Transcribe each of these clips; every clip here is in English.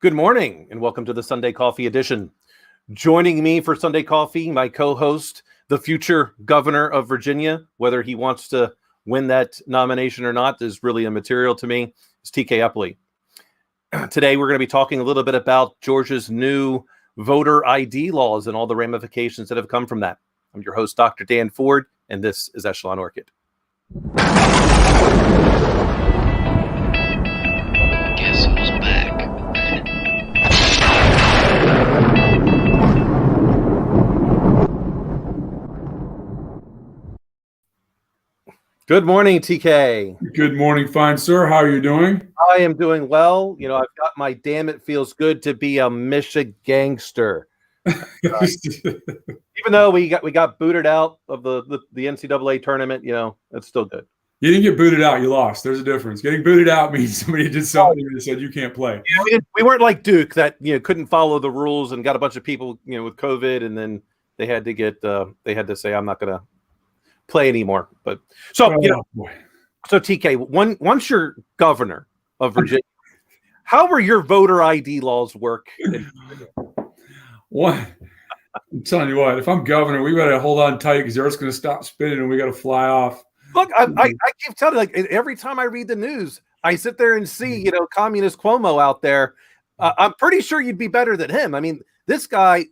Good morning and welcome to the Sunday Coffee edition. Joining me for Sunday Coffee, my co-host, the future governor of Virginia. Whether he wants to win that nomination or not is really immaterial to me. It's TK Eppley. Today we're going to be talking a little bit about Georgia's new voter ID laws and all the ramifications that have come from that. I'm your host, Dr. Dan Ford, and this is EchelonOrchid. Guess who's back? Good morning, TK. Good morning, fine sir. How are you doing? I am doing well. You know, I've got my damn it feels good to be a Michigangster. Even though we got booted out of the NCAA tournament, you know, it's still good. You didn't get booted out. You lost. There's a difference. Getting booted out means somebody did something and said you can't play. Yeah, we weren't like Duke that, you know, couldn't follow the rules and got a bunch of people, you know, with COVID, and then they had to say I'm not going to play anymore. But so so TK, once you're governor of Virginia, how were your voter ID laws work? What? I'm telling you what, if I'm governor, we better hold on tight because the Earth's going to stop spinning and we got to fly off. Look, I keep telling you, like every time I read the news, I sit there and see, you know, communist Cuomo out there. I'm pretty sure you'd be better than him. I mean, this guy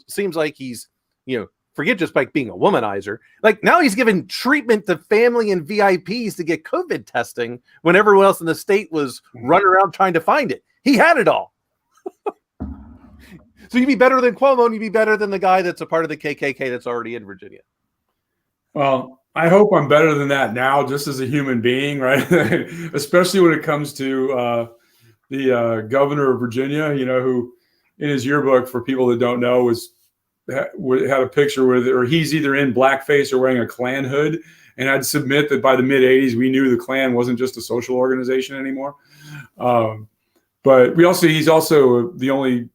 seems like he's, you know, forget just like being a womanizer. Like now he's giving treatment to family and VIPs to get COVID testing when everyone else in the state was running around trying to find it. He had it all. So you'd be better than Cuomo, and you'd be better than the guy that's a part of the KKK that's already in Virginia. Well, I hope I'm better than that now, just as a human being, right? Especially when it comes to the governor of Virginia, you know, who in his yearbook, for people that don't know, had a picture with, or he's either in blackface or wearing a Klan hood. And I'd submit that by the mid 80s, we knew the Klan wasn't just a social organization anymore. But he's also the only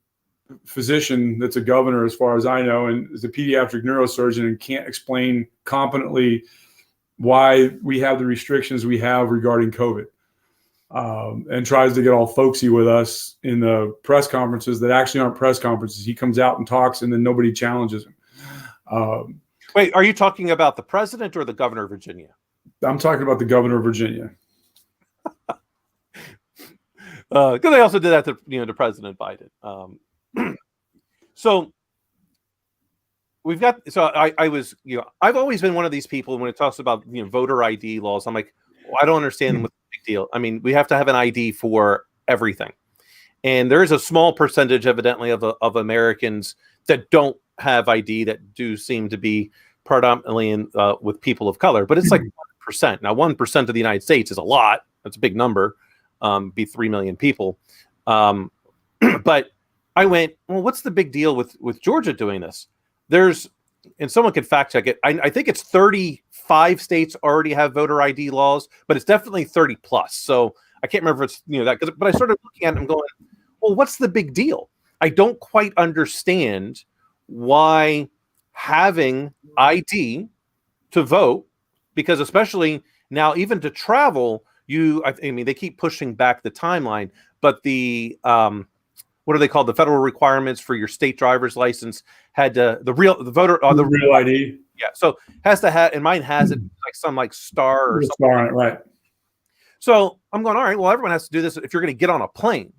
physician that's a governor, as far as I know, and is a pediatric neurosurgeon and can't explain competently why we have the restrictions we have regarding COVID. And tries to get all folksy with us in the press conferences that actually aren't press conferences. He comes out and talks, and then nobody challenges him. Wait, are you talking about the president or the governor of Virginia? I'm talking about the governor of Virginia. Because they also did that to, you know, to President Biden. So we've got. So I was, you know, I've always been one of these people when it talks about, you know, voter ID laws. I'm like, well, I don't understand what's the big deal. I mean, we have to have an ID for everything, and there is a small percentage, evidently, of Americans that don't have ID that do seem to be predominantly in with people of color. But it's like 1%. Now, 1% of the United States is a lot. That's a big number. Be 3 million people. But I went, well, what's the big deal with Georgia doing this? And someone could fact check it. I think it's 35 states already have voter ID laws, but it's definitely 30 plus. So I can't remember if it's, you know, that, but I started looking at it and going, well, what's the big deal? I don't quite understand why having ID to vote, because especially now, even to travel, I mean, they keep pushing back the timeline, but the, what are they called? The federal requirements for your state driver's license had the real ID. Yeah. So has to have, and mine has it like some like star or something. Right. So I'm going, all right, well, everyone has to do this. If you're going to get on a plane,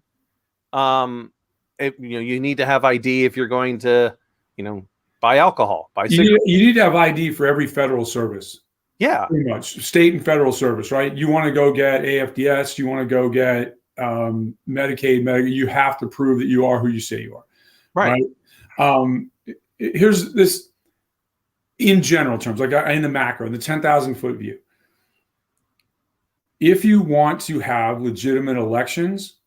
you need to have ID if you're going to, you know, buy alcohol, buy cigarettes. You need to have ID for every federal service. Yeah. Pretty much. State and federal service, right? You want to go get AFDS, you want to go get Medicaid, you have to prove that you are who you say you are. Right. Here's this in general terms, like in the macro, in the 10,000 foot view. If you want to have legitimate elections,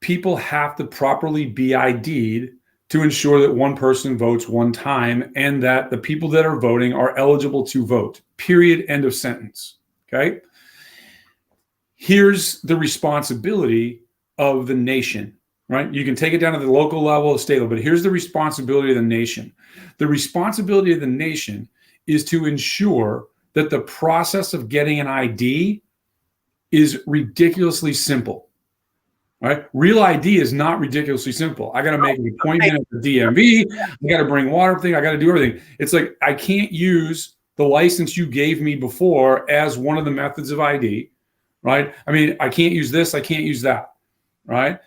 people have to properly be ID'd to ensure that one person votes one time and that the people that are voting are eligible to vote. Period. End of sentence. Okay. Here's the responsibility of the nation, right? You can take it down to the local level, the state level, but here's the responsibility of the nation. The responsibility of the nation is to ensure that the process of getting an ID is ridiculously simple. Right? Real ID is not ridiculously simple. I got to make an appointment at the DMV. I got to bring water thing. I got to do everything. It's like I can't use the license you gave me before as one of the methods of ID, right? I mean, I can't use this. I can't use that, right?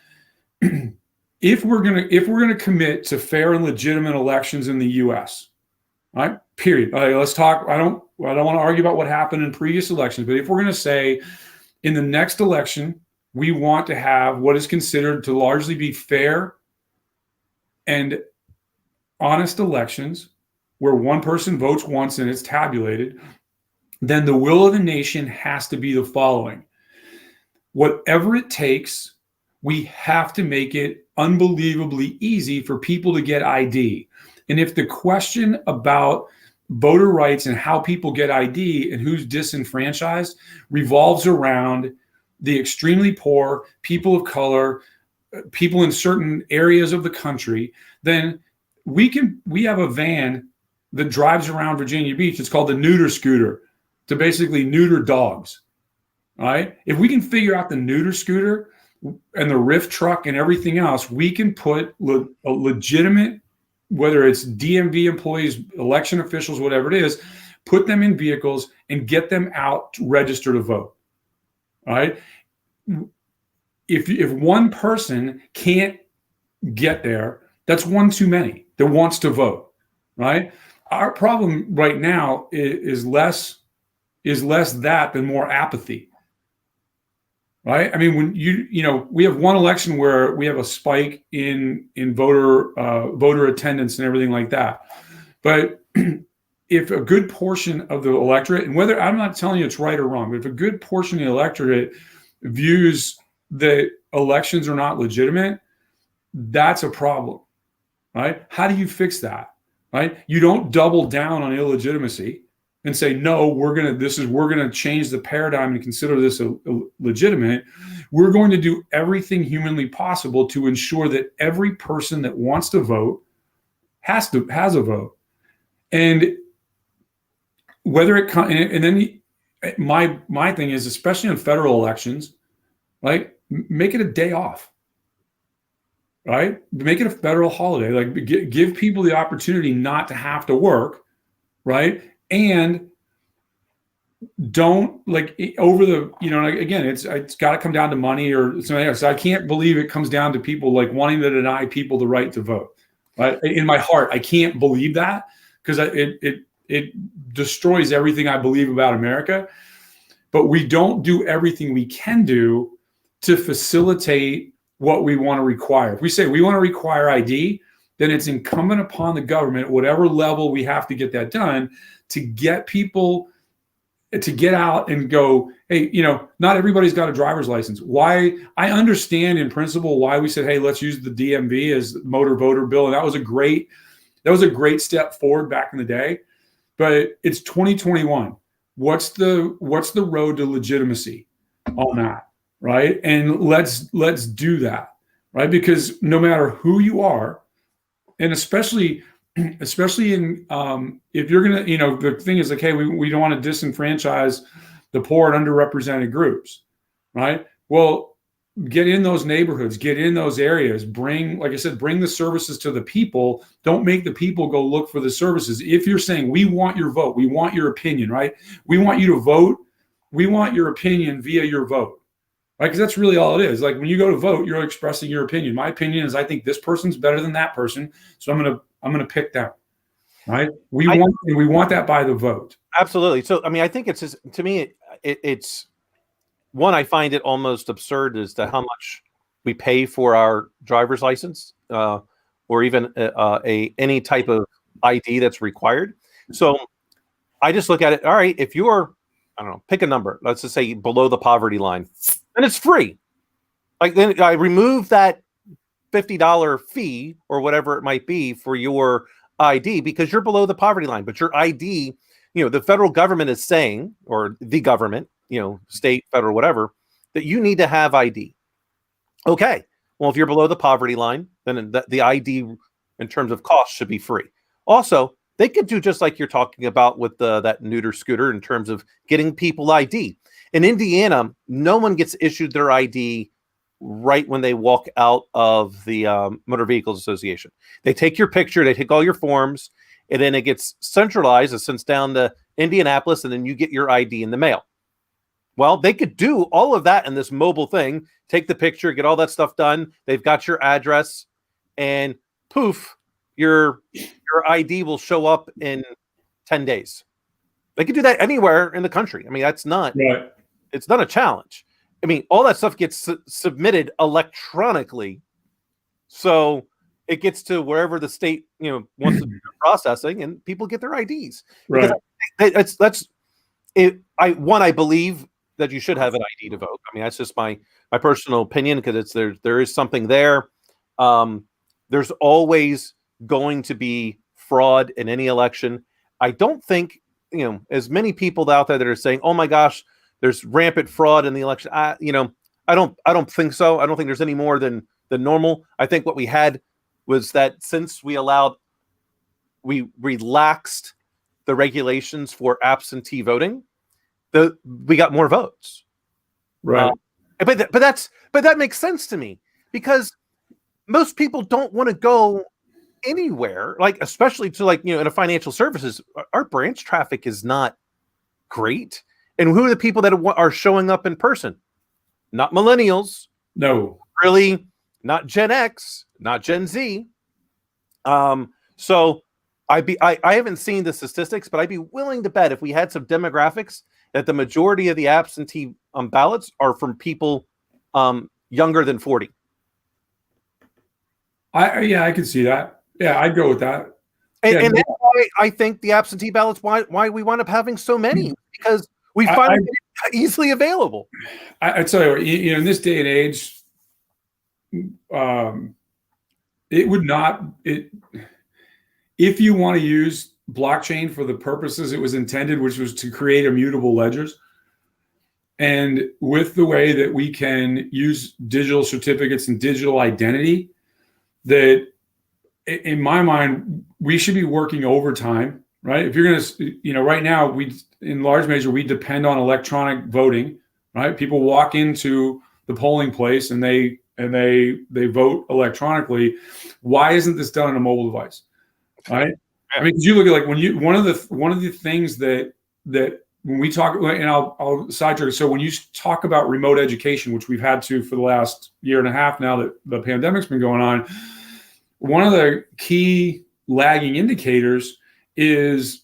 If we're gonna commit to fair and legitimate elections in the U.S., right? Period. Let's talk. I don't want to argue about what happened in previous elections, but if we're going to say in the next election we want to have what is considered to largely be fair and honest elections where one person votes once and it's tabulated, then the will of the nation has to be the following. Whatever it takes, we have to make it unbelievably easy for people to get ID. And if the question about voter rights and how people get ID and who's disenfranchised revolves around the extremely poor, people of color, people in certain areas of the country, then we have a van that drives around Virginia Beach. It's called the neuter scooter to basically neuter dogs. All right. If we can figure out the neuter scooter and the RIF truck and everything else, we can put a legitimate, whether it's DMV employees, election officials, whatever it is, put them in vehicles and get them out to register to vote. All right. If one person can't get there, that's one too many that wants to vote. Right. Our problem right now is less that than more apathy. Right. I mean, when we have one election where we have a spike in voter attendance and everything like that. But if a good portion of the electorate, and whether I'm not telling you it's right or wrong, but if a good portion of the electorate views that elections are not legitimate, that's a problem. Right. How do you fix that? Right. You don't double down on illegitimacy and say, no, we're going to change the paradigm and consider this legitimate. We're going to do everything humanly possible to ensure that every person that wants to vote has a vote. And whether it comes, and then my thing is, especially on federal elections, right? Make it a day off, right? Make it a federal holiday. Like give people the opportunity not to have to work, right? And don't over the, again, it's got to come down to money or something else. I can't believe it comes down to people wanting to deny people the right to vote. Right? In my heart, I can't believe that because it destroys everything I believe about America. But we don't do everything we can do to facilitate what we want to require. If we say we want to require ID, then it's incumbent upon the government, at whatever level we have to get that done, to get people to get out and go, hey, not everybody's got a driver's license. Why? I understand in principle why we said, hey, let's use the DMV as motor voter bill. And that was a great step forward back in the day. But it's 2021. What's the road to legitimacy on that? Right. And let's do that. Right. Because no matter who you are, and especially in if you're going to, the thing is hey, we don't want to disenfranchise the poor and underrepresented groups. Right. Well, get in those neighborhoods, get in those areas, bring the services to the people. Don't make the people go look for the services. If you're saying we want your vote, we want your opinion, right? We want you to vote. We want your opinion via your vote. Right, because that's really all it is. Like when you go to vote, you're expressing your opinion. My opinion is I think this person's better than that person, so I'm gonna pick them. Right? We want that by the vote. Absolutely. So I mean, I think it's one. I find it almost absurd as to how much we pay for our driver's license, or even any type of ID that's required. So I just look at it. All right, if you're, I don't know, pick a number. Let's just say below the poverty line. And it's free. Then I remove that $50 fee or whatever it might be for your ID because you're below the poverty line. But your ID, the federal government is saying, or the government, state, federal, whatever, that you need to have ID. Okay. Well, if you're below the poverty line, then the ID in terms of cost should be free. Also, they could do just like you're talking about with that neuter scooter in terms of getting people ID. In Indiana, no one gets issued their ID right when they walk out of the Motor Vehicles Association. They take your picture, they take all your forms, and then it gets centralized. It sends down to Indianapolis, and then you get your ID in the mail. Well, they could do all of that in this mobile thing. Take the picture, get all that stuff done. They've got your address, and poof, your ID will show up in 10 days. They could do that anywhere in the country. I mean, that's not Right. it's not a challenge. I mean, all that stuff gets submitted electronically, so it gets to wherever the state wants to do the processing, and people get their IDs. Right. That's it. I believe that you should have an ID to vote. I mean, that's just my personal opinion, because there is something there. There's always going to be fraud in any election. I don't think as many people out there that are saying, "Oh my gosh, there's rampant fraud in the election." I don't think so. I don't think there's any more than normal. I think what we had was that since we relaxed the regulations for absentee voting, we got more votes. Right. But that makes sense to me, because most people don't want to go anywhere, like especially to in a financial services. Our branch traffic is not great. And who are the people that are showing up in person? Not millennials. No. Really, not Gen X, not Gen Z. So I haven't seen the statistics, but I'd be willing to bet if we had some demographics that the majority of the absentee ballots are from people younger than 40. I can see that. Yeah, I'd go with that. And that's why I think the absentee ballots, why we wind up having so many, because we find it easily available. I tell you what, in this day and age, it would not. If you want to use blockchain for the purposes it was intended, which was to create immutable ledgers, and with the way that we can use digital certificates and digital identity, that in my mind we should be working overtime, right? If you're going to, right now in large measure we depend on electronic voting, right? People walk into the polling place and they vote electronically. Why isn't this done on a mobile device? Right? I mean, you look at one of the things that when we talk, and I'll sidetrack. So when you talk about remote education, which we've had to for the last year and a half now that the pandemic's been going on, one of the key lagging indicators is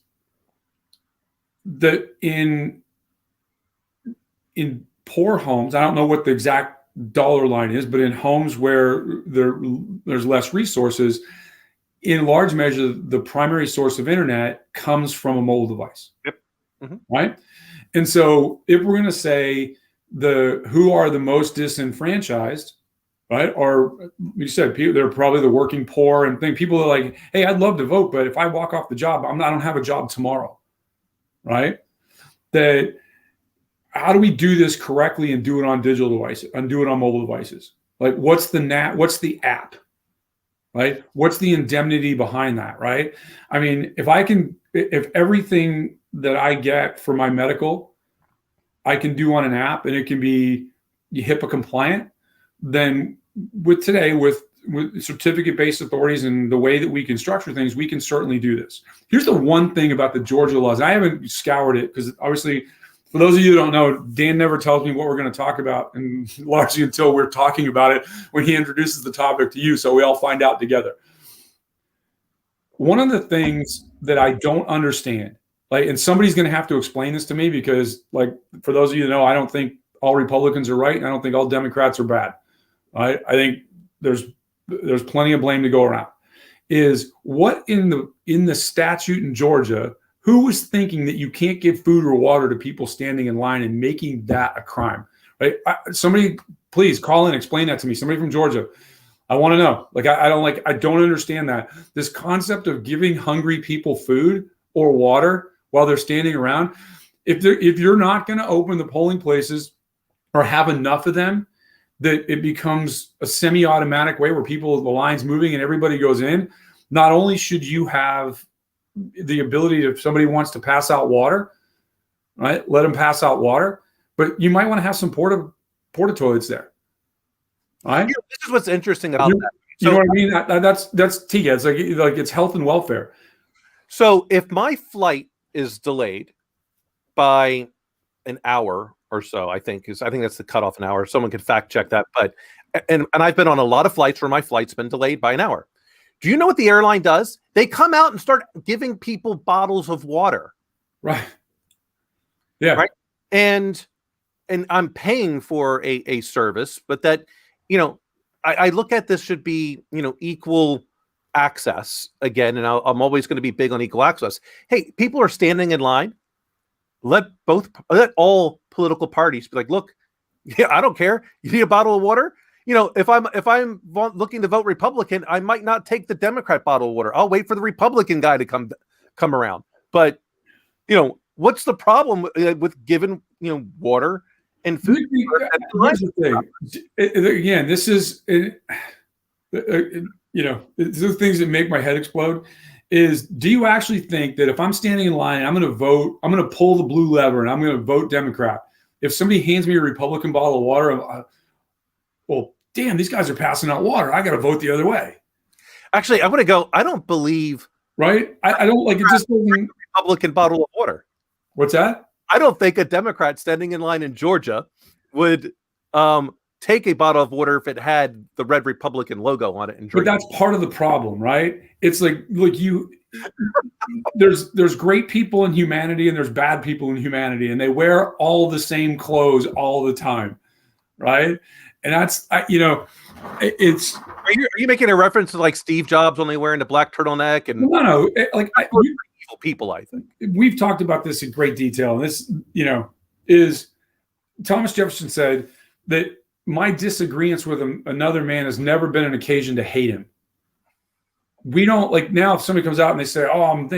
that in poor homes, I don't know what the exact dollar line is, but in homes where there's less resources, in large measure, the primary source of internet comes from a mobile device. Yep. Mm-hmm. Right. And so if we're going to say who are the most disenfranchised, right? Or you said they're probably the working poor and people are like, hey, I'd love to vote, but if I walk off the job, I don't have a job tomorrow. Right. That how do we do this correctly and do it on digital devices and do it on mobile devices? Like what's the app? Right? What's the indemnity behind that? Right? I mean, if everything that I get for my medical, I can do on an app and it can be HIPAA compliant, then with certificate-based authorities and the way that we can structure things, we can certainly do this. Here's the one thing about the Georgia laws. I haven't scoured it because obviously, for those of you who don't know, Dan never tells me what we're going to talk about, and largely until we're talking about it when he introduces the topic to you, so we all find out together. One of the things that I don't understand, and somebody's going to have to explain this to me because, for those of you who know, I don't think all Republicans are right, and I don't think all Democrats are bad. Right? I think there's plenty of blame to go around. Is what in the statute in Georgia? Who was thinking that you can't give food or water to people standing in line and making that a crime? Right? Somebody, please call in, explain that to me. Somebody from Georgia. I want to know. I don't understand that. This concept of giving hungry people food or water while they're standing around. If you're not going to open the polling places or have enough of them, that it becomes a semi-automatic way where the line's moving and everybody goes in. Not only should you have the ability, if somebody wants to pass out water, right, let them pass out water, but you might want to have some porta toilets there. right? This is what's interesting about that. You know what I mean? That's Tika. It's like it's health and welfare. So if my flight is delayed by an hour or so, I think that's the cutoff, an hour. Someone could fact check that, but and I've been on a lot of flights where my flight's been delayed by an hour. Do you know what the airline does? They come out and start giving people bottles of water. Right. Yeah. Right. And I'm paying for a service, but that, I look at this should be, equal access again. And I'm always going to be big on equal access. Hey, people are standing in line. Let all political parties be like, look, yeah, I don't care. You need a bottle of water. If I'm looking to vote Republican, I might not take the Democrat bottle of water. I'll wait for the Republican guy to come around. But what's the problem with giving water and food? Here's the thing. Again, this is these are things that make my head explode. Do you actually think that if I'm standing in line and I'm going to vote, I'm going to pull the blue lever and I'm going to vote Democrat? If somebody hands me a Republican bottle of water, well, damn, these guys are passing out water. I got to vote the other way. Actually, I'm going to go. I don't believe. Right? I don't like it. Just doesn't. Republican bottle of water. What's that? I don't think a Democrat standing in line in Georgia would take a bottle of water if it had the red Republican logo on it and drink. But that's part of the problem, right? It's like, look, there's great people in humanity and there's bad people in humanity, and they wear all the same clothes all the time, right? And that's it's. Are you making a reference to like Steve Jobs only wearing the black turtleneck? And no, evil people. I think we've talked about this in great detail. And this, is Thomas Jefferson said that my disagreements with another man has never been an occasion to hate him. We don't like now. If somebody comes out and they say, "Oh, I'm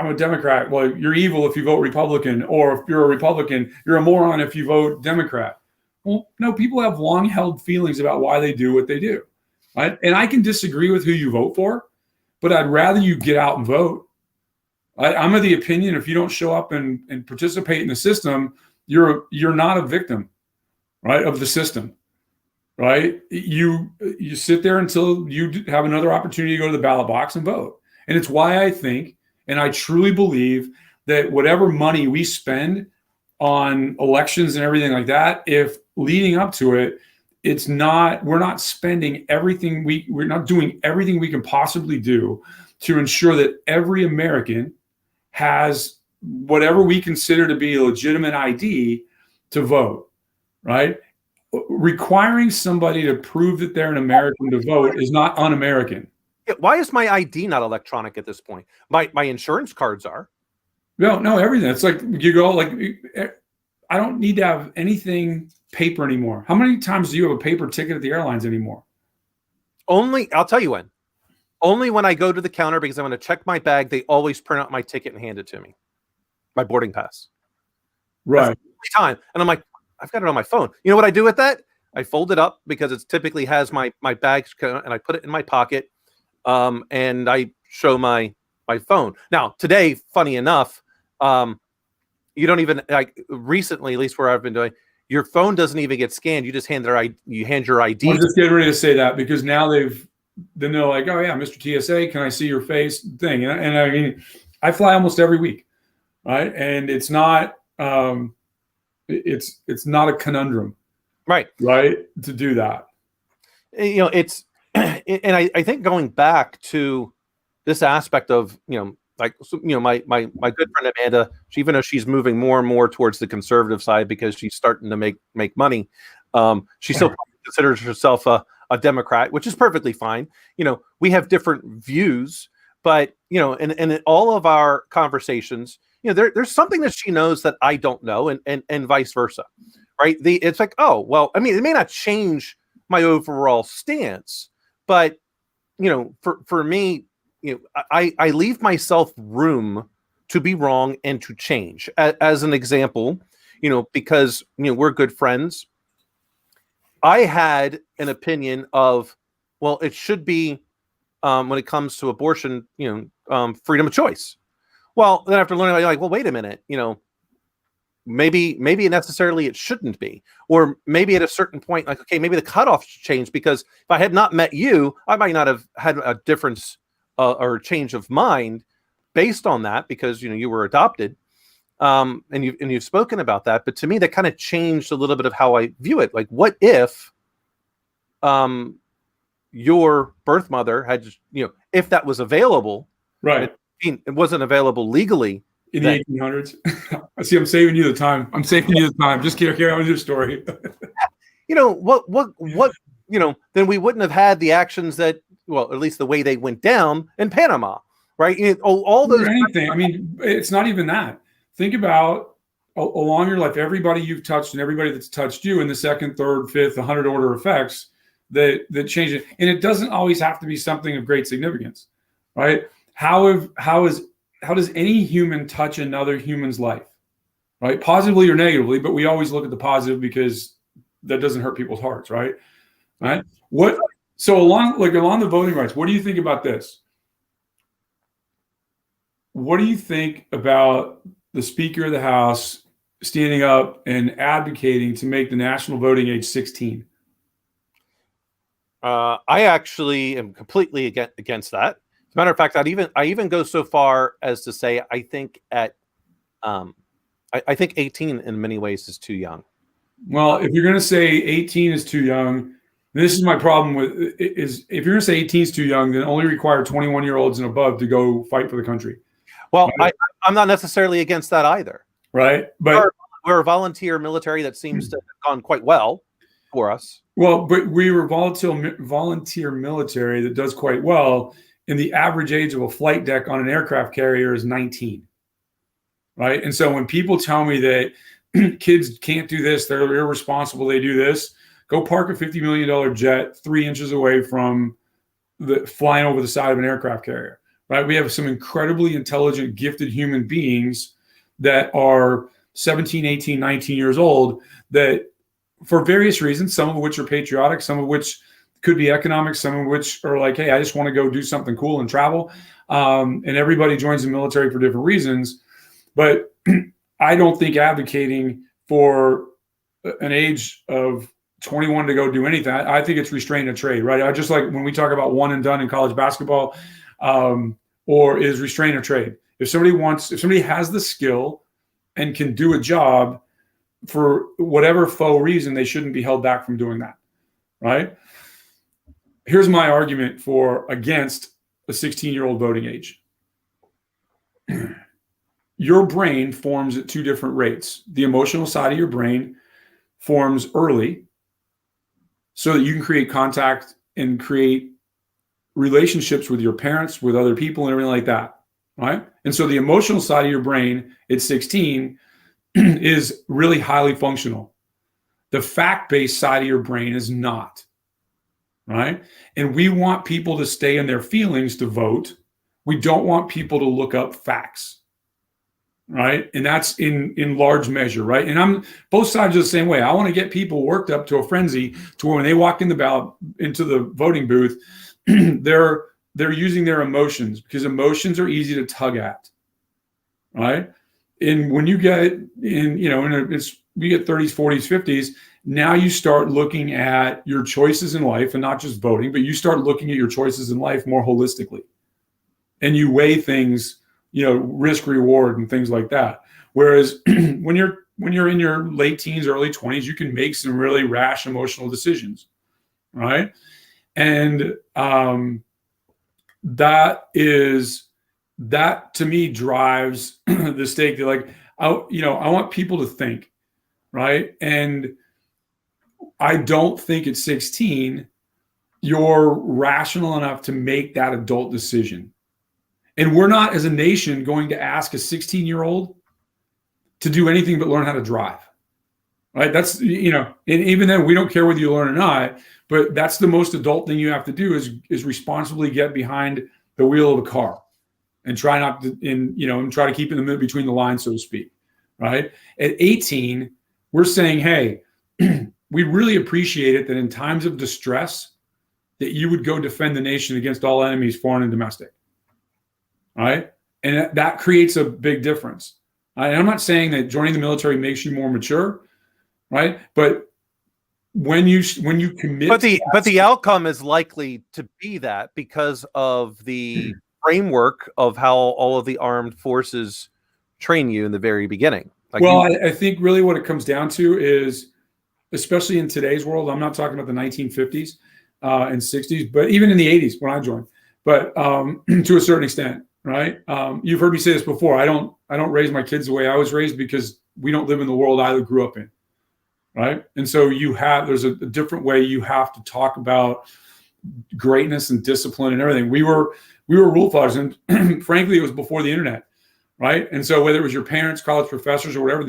a Democrat," well, you're evil if you vote Republican, or if you're a Republican, you're a moron if you vote Democrat. Well, no, people have long-held feelings about why they do what they do, right? And I can disagree with who you vote for, but I'd rather you get out and vote. I'm of the opinion if you don't show up and participate in the system, you're not a victim, right, of the system, right? You sit there until you have another opportunity to go to the ballot box and vote. And it's why I think, and I truly believe, that whatever money we spend on elections and everything like that, if leading up to it, we're not spending everything we're not doing everything we can possibly do to ensure that every American has whatever we consider to be a legitimate ID to vote, right? Requiring somebody to prove that they're an American to vote is not un-American. Why is my ID not electronic at this point? My insurance cards are. No, everything. It's like you go like, I don't need to have anything paper anymore. How many times do you have a paper ticket at the airlines anymore? I'll tell you when. Only when I go to the counter because I'm going to check my bag. They always print out my ticket and hand it to me, my boarding pass. Right. That's the only time. And I'm like, I've got it on my phone. You know what I do with that? I fold it up because it typically has my bag, and I put it in my pocket, and I show my phone. Now, today, funny enough, you don't even, like, recently, at least where I've been doing, your phone doesn't even get scanned. You just hand your ID. I was just getting ready to say that because now they're like, oh yeah, Mr. TSA, can I see your face thing? And I mean, I fly almost every week, right? And it's not, it's not a conundrum, right, to do that. It's, and I think going back to this aspect of, my good friend Amanda, even though she's moving more and more towards the conservative side because she's starting to make money, she still considers herself a Democrat, which is perfectly fine. We have different views, but in all of our conversations, there's something that she knows that I don't know, and vice versa, right? It's like, oh well, I mean, it may not change my overall stance, but for me, I leave myself room to be wrong and to change. As an example, because we're good friends, I had an opinion of, well, it should be when it comes to abortion, freedom of choice. Well, then after learning, I'm like, well, wait a minute, maybe necessarily it shouldn't be, or maybe at a certain point, like, okay, maybe the cutoff should change, because if I had not met you, I might not have had a difference or change of mind based on that, because you were adopted, and you've spoken about that. But to me, that kind of changed a little bit of how I view it. Like, what if your birth mother had, if that was available, right? It wasn't available legally in the 1800s. I see. I'm saving you the time. Just carry on with your story. What then we wouldn't have had the actions that, well, at least the way they went down in Panama, right? All those anything. I mean, it's not even that. Think about along your life, everybody you've touched and everybody that's touched you in the second, third, fifth, 100 order effects that change it. And it doesn't always have to be something of great significance, right? How does any human touch another human's life, right? Positively or negatively, but we always look at the positive because that doesn't hurt people's hearts, right? Right? So along the voting rights, what do you think about this? What do you think about the Speaker of the House standing up and advocating to make the national voting age 16? I actually am completely against that. As a matter of fact, I even go so far as to say I think I think 18 in many ways is too young. Well, if you're going to say 18 is too young, this is my problem with is if you're going to say 18 is too young, then only require 21-year-olds and above to go fight for the country. Well, right? I'm not necessarily against that either. Right, but we're a volunteer military that seems to have gone quite well for us. Well, but we were volunteer military that does quite well, and the average age of a flight deck on an aircraft carrier is 19. Right, and so when people tell me that kids can't do this, they're irresponsible, they do this, go park a $50 million jet 3 inches away from flying over the side of an aircraft carrier. Right, we have some incredibly intelligent, gifted human beings that are 17, 18, 19 years old that for various reasons, some of which are patriotic, some of which could be economic, some of which are like, hey, I just want to go do something cool and travel. And everybody joins the military for different reasons. But I don't think advocating for an age of 21 to go do anything, I think it's restraint of trade, right? I just like when we talk about one and done in college basketball, or is restraint of trade. If somebody has the skill and can do a job for whatever faux reason, they shouldn't be held back from doing that, right? Here's my argument against a 16-year-old voting age. Your brain forms at two different rates. The emotional side of your brain forms early so that you can create contact and create relationships with your parents, with other people, and everything like that, right? And so the emotional side of your brain at 16 is really highly functional. The fact-based side of your brain is not, right? And we want people to stay in their feelings to vote. We don't want people to look up facts, right? And that's in large measure, right? And both sides are the same way. I want to get people worked up to a frenzy to where when they walk into the voting booth, they're using their emotions, because emotions are easy to tug at, right? And when you get we get 30s, 40s, 50s, now you start looking at your choices in life, and not just voting, but you start looking at your choices in life more holistically, and you weigh things, risk reward and things like that. Whereas when you're in your late teens, early 20s, you can make some really rash emotional decisions, right? And that to me drives the stake. I want people to think, right? And I don't think at 16 you're rational enough to make that adult decision. And we're not, as a nation, going to ask a 16-year-old to do anything but learn how to drive, right? That's, and even then we don't care whether you learn or not, but that's the most adult thing you have to do is responsibly get behind the wheel of a car and try not to, and try to keep in the middle between the lines, so to speak, right? At 18, we're saying, hey, we really appreciate it that in times of distress that you would go defend the nation against all enemies, foreign and domestic, right? And that creates a big difference. And I'm not saying that joining the military makes you more mature, right? But when you commit, but the outcome is likely to be that because of the framework of how all of the armed forces train you in the very beginning. Like I think really what it comes down to is, especially in today's world, I'm not talking about the 1950s and 60s, but even in the 80s when I joined, but to a certain extent, right? You've heard me say this before. I don't raise my kids the way I was raised because we don't live in the world I grew up in, right? And so there's a different way you have to talk about greatness and discipline and everything. We were rule followers, and frankly, it was before the internet. Right. And so whether it was your parents, college professors, or whatever,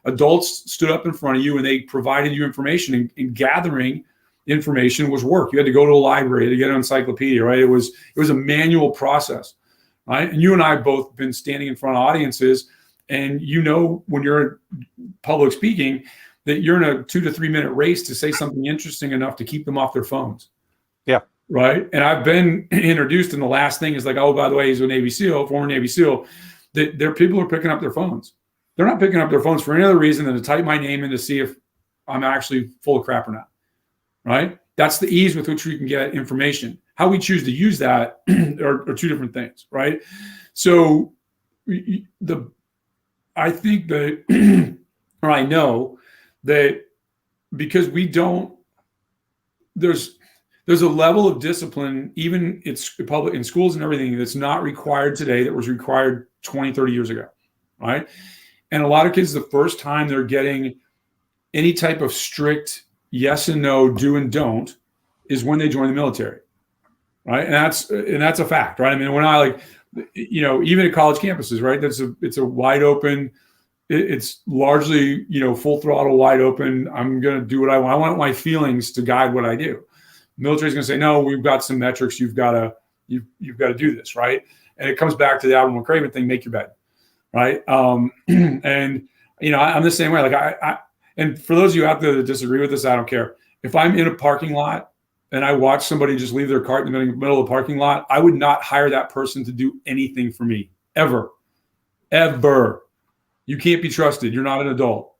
adults stood up in front of you and they provided you information, and gathering information was work. You had to go to a library to get an encyclopedia, right? It was a manual process, right? And you and I have both been standing in front of audiences, and when you're public speaking that you're in a 2 to 3 minute race to say something interesting enough to keep them off their phones. Yeah. Right. And I've been introduced, and the last thing is like, oh, by the way, he's a Navy SEAL, former Navy SEAL. Their people are picking up their phones. They're not picking up their phones for any other reason than to type my name in to see if I'm actually full of crap or not. Right? That's the ease with which we can get information. How we choose to use that are two different things, right? So I think that, or I know that because there's a level of discipline, even in schools and everything, that's not required today that was required 20, 30 years ago, right? And a lot of kids, the first time they're getting any type of strict yes and no, do and don't, is when they join the military, right? And that's a fact, right? I mean, when even at college campuses, right? It's a wide open. It's largely, full throttle, wide open. I'm going to do what I want. I want my feelings to guide what I do. Military is going to say, no, we've got some metrics. You've got to do this, right? And it comes back to the Alvin McCraven thing: make your bed, right? And I'm the same way. Like and for those of you out there that disagree with this, I don't care. If I'm in a parking lot and I watch somebody just leave their cart in the middle of the parking lot, I would not hire that person to do anything for me ever. You can't be trusted. You're not an adult,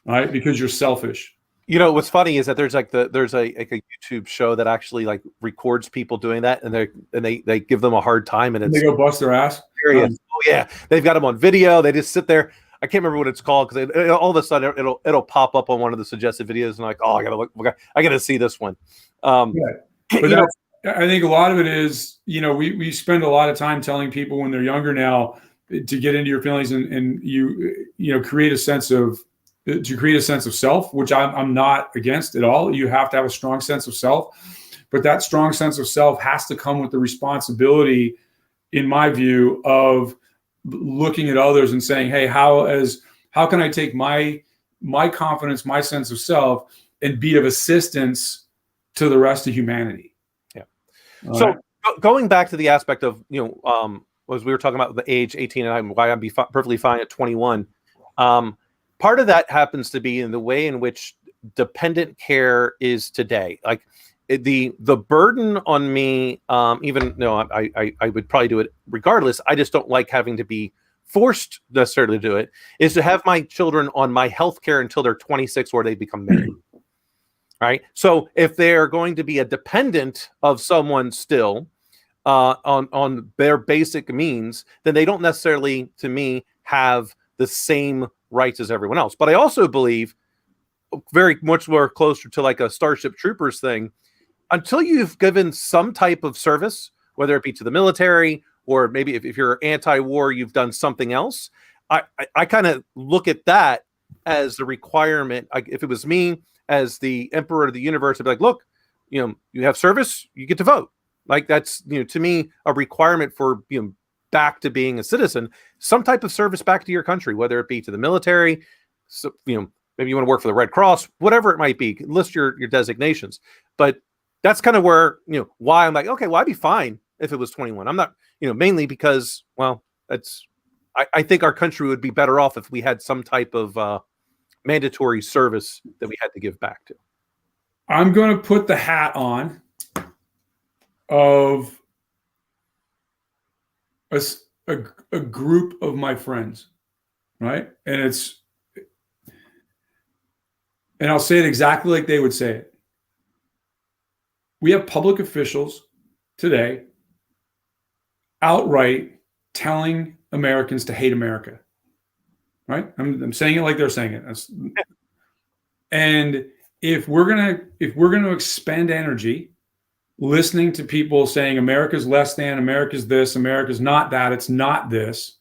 right? Because you're selfish. What's funny is that there's a YouTube show that actually like records people doing that, and they give them a hard time, and they go bust their ass. Oh yeah, they've got them on video. They just sit there. I can't remember what it's called because all of a sudden it'll pop up on one of the suggested videos, and like, oh, I gotta see this one. But I think a lot of it is, we spend a lot of time telling people when they're younger now to get into your feelings and create a sense of self, which I'm not against at all. You have to have a strong sense of self, but that strong sense of self has to come with the responsibility, in my view, of looking at others and saying, hey, how can I take my confidence, my sense of self, and be of assistance to the rest of humanity? Yeah. So going back to the aspect of, as we were talking about the age 18 and why I'd be perfectly fine at 21. Part of that happens to be in the way in which dependent care is today. Like the burden on me, even though I would probably do it regardless, I just don't like having to be forced necessarily to do it, is to have my children on my health care until they're 26 or they become married. Right. So if they're going to be a dependent of someone still on their basic means, then they don't necessarily, to me, have the same rights as everyone else. But I also believe very much more closer to like a Starship Troopers thing, until you've given some type of service, whether it be to the military or maybe if you're anti-war, you've done something else. I kind of look at that as the requirement. If it was me as the emperor of the universe, I'd be like, look, you have service, you get to vote. Like that's, to me, a requirement for back to being a citizen, some type of service back to your country, whether it be to the military, so, maybe you want to work for the Red Cross, whatever it might be, list your designations. But that's kind of where, why I'm like, okay, well, I'd be fine if it was 21. I'm not, mainly because, well, I think our country would be better off if we had some type of mandatory service that we had to give back to. I'm going to put the hat on of a group of my friends, right? And I'll say it exactly like they would say it. We have public officials today outright telling Americans to hate America, right? I'm saying it like they're saying it. And if we're gonna expend energy listening to people saying America's less than, America's this, America's not that, it's not this,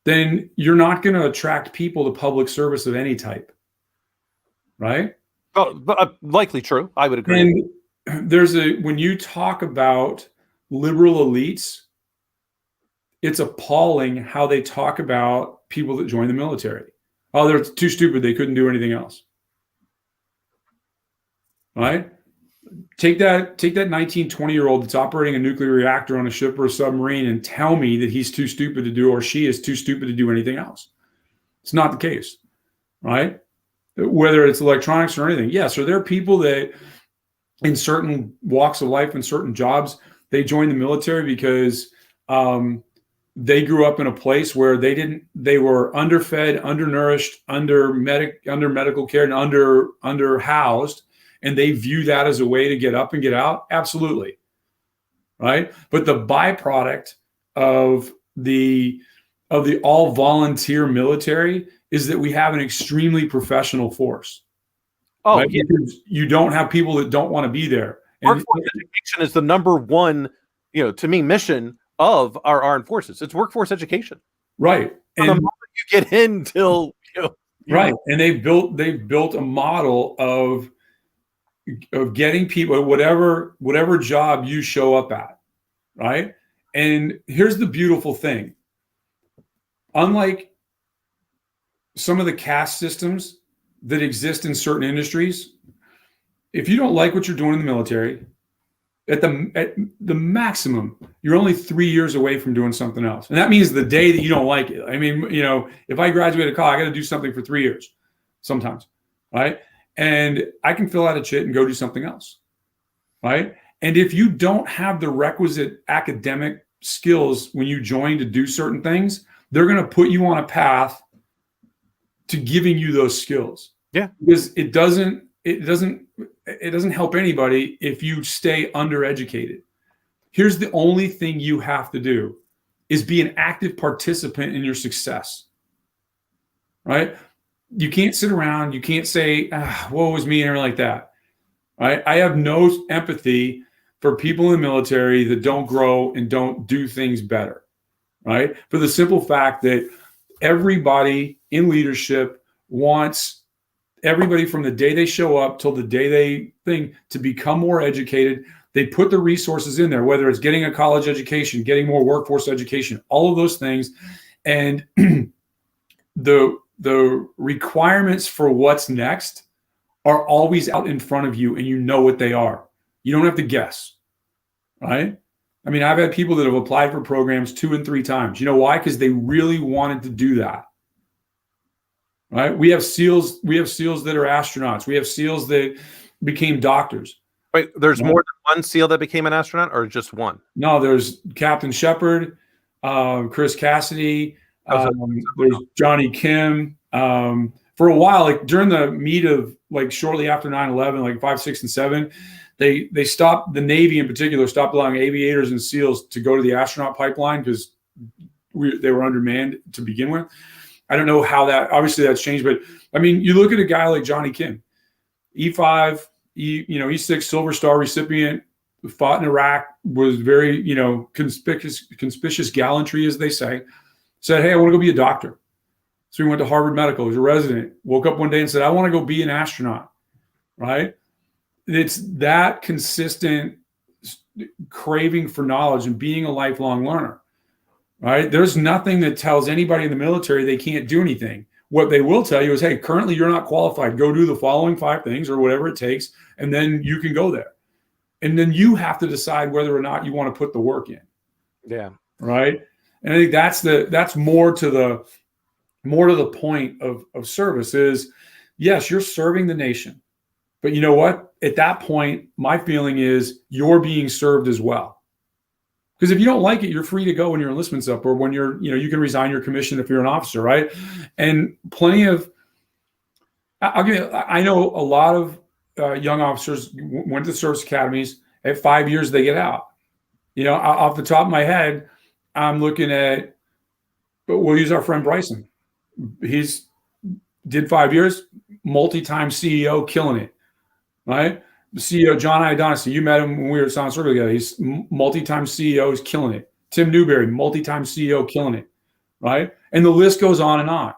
then you're not going to attract people to public service of any type, right? Oh, likely true. I would agree. And when you talk about liberal elites, it's appalling how they talk about people that join the military. Oh, they're too stupid. They couldn't do anything else. Right? Take that 19, 20-year-old that's operating a nuclear reactor on a ship or a submarine and tell me that he's too stupid to do, or she is too stupid to do anything else. It's not the case, right? Whether it's electronics or anything. Yes, are there people that in certain walks of life and certain jobs, they join the military because they grew up in a place where they were underfed, undernourished, under medical care, and under housed, and they view that as a way to get up and get out? Absolutely. Right? But the byproduct of the all volunteer military is that we have an extremely professional force. Oh, right? yeah. Because you don't have people that don't want to be there. Workforce education is the number one, to me, mission of our armed forces. It's workforce education. Right. From the moment you get in till right. And they've built a model of getting people whatever job you show up at, right? And here's the beautiful thing. Unlike some of the caste systems that exist in certain industries, if you don't like what you're doing in the military, at the maximum, you're only 3 years away from doing something else. And that means the day that you don't like it. I mean, if I graduated college, I got to do something for 3 years sometimes, right? And I can fill out a chit and go do something else, right? And if you don't have the requisite academic skills when you join to do certain things, they're going to put you on a path to giving you those skills. Yeah. Because it doesn't help anybody if you stay undereducated. Here's the only thing you have to do is be an active participant in your success, right? You can't sit around. You can't say, woe is me, and everything like that, right? I have no empathy for people in the military that don't grow and don't do things better, right? For the simple fact that everybody in leadership wants everybody from the day they show up till the day they think to become more educated. They put the resources in there, whether it's getting a college education, getting more workforce education, all of those things. And the requirements for what's next are always out in front of you, and you know what they are. You don't have to guess, right? I mean, I've had people that have applied for programs 2 and 3 times. You know why? Because they really wanted to do that. Right? We have SEALs that are astronauts. We have SEALs that became doctors. Wait, there's more than one SEAL that became an astronaut, or just one? No, there's Captain Shepard, Chris Cassidy, there's Johnny Kim. For a while, like during the meat of like shortly after 9/11, like 5, 6, and 7, they stopped, the Navy in particular stopped allowing aviators and SEALs to go to the astronaut pipeline because they were undermanned to begin with. I don't know how obviously that's changed, but I mean, you look at a guy like Johnny Kim, E5, E6 Silver Star recipient, fought in Iraq, was very, conspicuous gallantry, as they say, said, hey, I want to go be a doctor. So he went to Harvard Medical. He was a resident, woke up one day and said, I want to go be an astronaut, right? It's that consistent craving for knowledge and being a lifelong learner. Right? There's nothing that tells anybody in the military they can't do anything. What they will tell you is, hey, currently you're not qualified. Go do the following 5 things or whatever it takes, and then you can go there. And then you have to decide whether or not you want to put the work in. Yeah. Right. And I think that's more to the point of service is, yes, you're serving the nation. But you know what? At that point, my feeling is you're being served as well. Because if you don't like it, you're free to go when your enlistment's up, or when you can resign your commission if you're an officer, right? And plenty of, I know a lot of young officers went to service academies. At 5 years, they get out. Off the top of my head, I'm looking at, but we'll use our friend Bryson. He's did 5 years, multi-time CEO, killing it, right? The CEO, John Iodonis, you met him when we were at Silent Circle together. He's multi-time CEO, he's killing it. Tim Newberry, multi-time CEO, killing it, right? And the list goes on,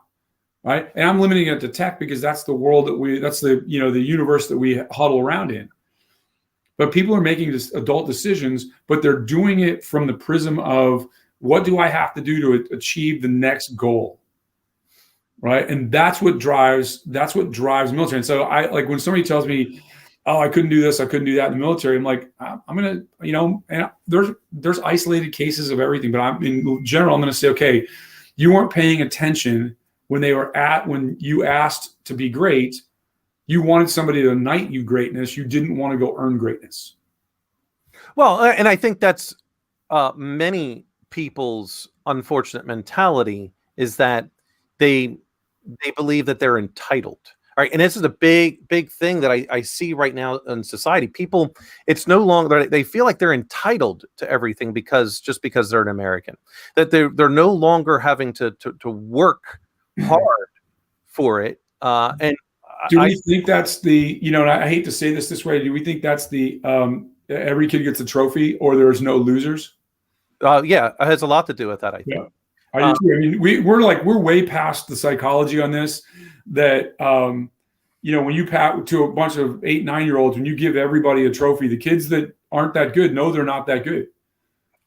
right? And I'm limiting it to tech because that's the world that's the universe that we huddle around in. But people are making this adult decisions, but they're doing it from the prism of, what do I have to do to achieve the next goal? Right. And that's what drives military. And so I like when somebody tells me, oh, I couldn't do this, I couldn't do that in the military. I'm like, I'm going to, and there's isolated cases of everything, but in general, I'm going to say, okay, you weren't paying attention when you asked to be great. You wanted somebody to knight you greatness. You didn't want to go earn greatness. Well, and I think that's many people's unfortunate mentality, is that they believe that they're entitled. All right. And this is a big thing that I see right now in society. People, it's no longer, they feel like they're entitled to everything because they're an American, that they're no longer having to work hard for it. And do we think that's the, and I hate to say this way, do we think that's the every kid gets a trophy, or there's no losers? Yeah, it has a lot to do with that, I think. Yeah. I mean, we're way past the psychology on this, that, when you pat to a bunch of 8-9-year-olds, when you give everybody a trophy, the kids that aren't that good know they're not that good.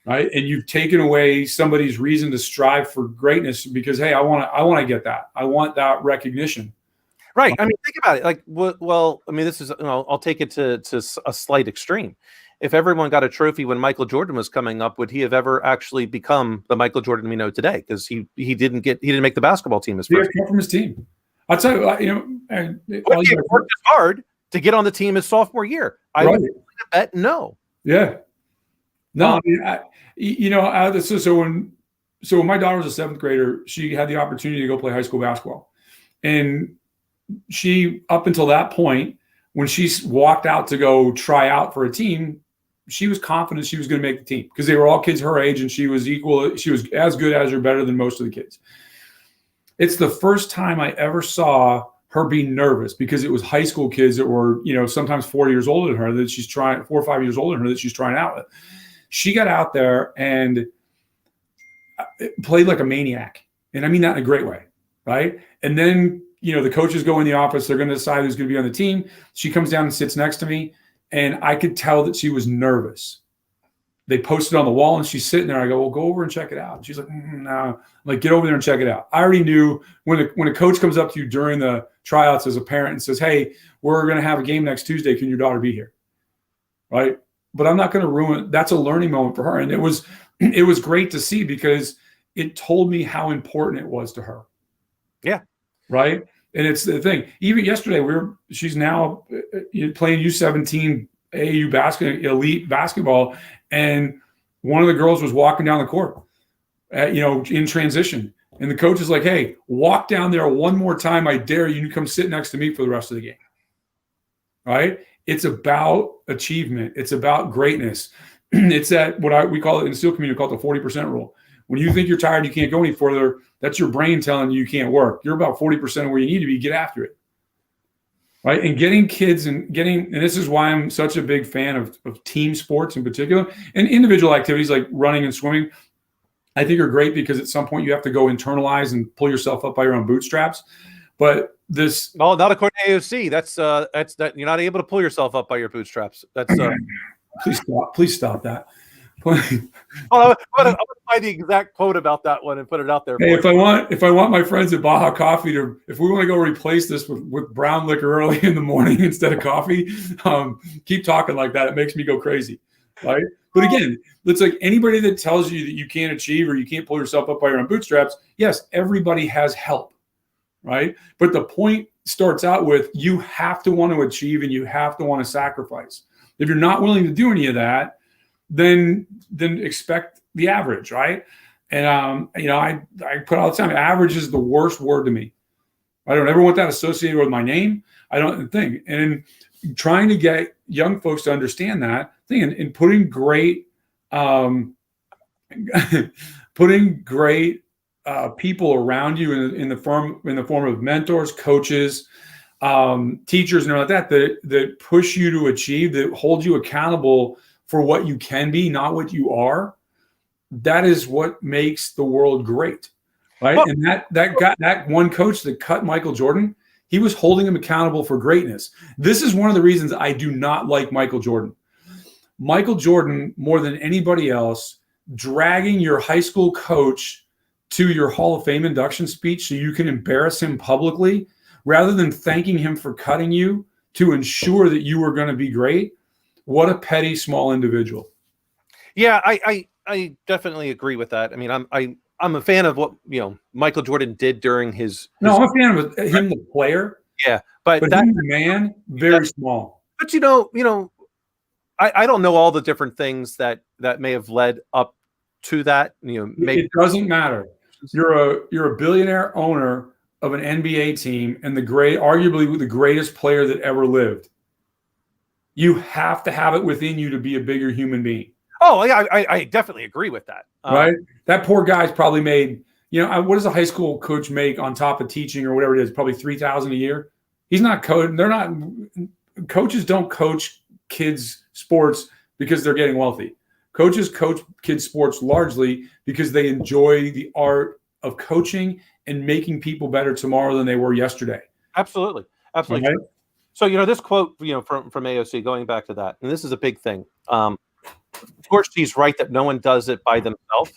Right. And you've taken away somebody's reason to strive for greatness because, hey, I want to get that. I want that recognition. Right. I mean, think about it. Like, well, I mean, this is, I'll take it to a slight extreme. If everyone got a trophy when Michael Jordan was coming up, would he have ever actually become the Michael Jordan we know today? Because he didn't make the basketball team his first. He came from his team. I'll tell you, he worked hard to get on the team his sophomore year. I would bet no. Yeah. No, I mean, so when my daughter was a 7th grader, she had the opportunity to go play high school basketball, and she, up until that point, when she walked out to go try out for a team, she was confident she was going to make the team because they were all kids her age, and she was as good as or better than most of the kids. It's the first time I ever saw her be nervous because it was high school kids that were, sometimes 4 years older than her, that she's trying, 4 or 5 years older than her, that she's trying out with. She got out there and played like a maniac. And I mean that in a great way. Right. And then, the coaches go in the office, they're going to decide who's going to be on the team. She comes down and sits next to me, and I could tell that she was nervous. They posted on the wall, and she's sitting there. I go, well, go over and check it out. And she's like, no. I'm like, get over there and check it out. I already knew when a coach comes up to you during the tryouts as a parent and says, hey, we're going to have a game next Tuesday. Can your daughter be here? Right. But I'm not going to ruin. That's a learning moment for her. And it was great to see because it told me how important it was to her. Yeah. Right. And it's the thing. Even yesterday, she's now playing U17 AAU elite basketball, and one of the girls was walking down the court, in transition, and the coach is like, "Hey, walk down there one more time. I dare you to come sit next to me for the rest of the game." Right? It's about achievement. It's about greatness. It's that we call it in the SEAL community, we call it the 40% rule. When you think you're tired, you can't go any further, that's your brain telling you can't work. You're about 40% of where you need to be. Get after it. Right. And getting kids and this is why I'm such a big fan of team sports in particular, and individual activities like running and swimming, I think are great because at some point you have to go internalize and pull yourself up by your own bootstraps. But this, not according to AOC. That's that you're not able to pull yourself up by your bootstraps. That's please stop that. I would find the exact quote about that one and put it out there. Hey, if I want my friends at Baja Coffee if we want to go replace this with brown liquor early in the morning instead of coffee, keep talking like that. It makes me go crazy, right? But again, it's like anybody that tells you that you can't achieve or you can't pull yourself up by your own bootstraps. Yes, everybody has help, right? But the point starts out with you have to want to achieve and you have to want to sacrifice. If you're not willing to do any of that, then expect the average, right? And I put all the time, average is the worst word to me. I don't ever want that associated with my name. I don't think. And trying to get young folks to understand that thing, and putting great people around you in the form of mentors, coaches, teachers, and all that push you to achieve, that hold you accountable for what you can be, not what you are. That is what makes the world great, right? Well, and that one coach that cut Michael Jordan, he was holding him accountable for greatness. This is one of the reasons I do not like Michael Jordan. Michael Jordan, more than anybody else, dragging your high school coach to your Hall of Fame induction speech so you can embarrass him publicly, rather than thanking him for cutting you to ensure that you were going to be great. What a petty, small individual. Yeah, I definitely agree with that. I mean, I'm a fan of what Michael Jordan did during his. No, I'm a fan of him, the player. Yeah, but that him, the man, very small. But I don't know all the different things that may have led up to that. Maybe it doesn't matter. You're a billionaire owner of an NBA team and arguably the greatest player that ever lived. You have to have it within you to be a bigger human being. Oh, yeah, I definitely agree with that. Right? That poor guy's probably made, what does a high school coach make on top of teaching or whatever it is? Probably $3,000 a year. He's not coaches don't coach kids sports because they're getting wealthy. Coaches coach kids sports largely because they enjoy the art of coaching and making people better tomorrow than they were yesterday. Absolutely. Okay? So, this quote, from AOC, going back to that, and this is a big thing. Of course, she's right that no one does it by themselves,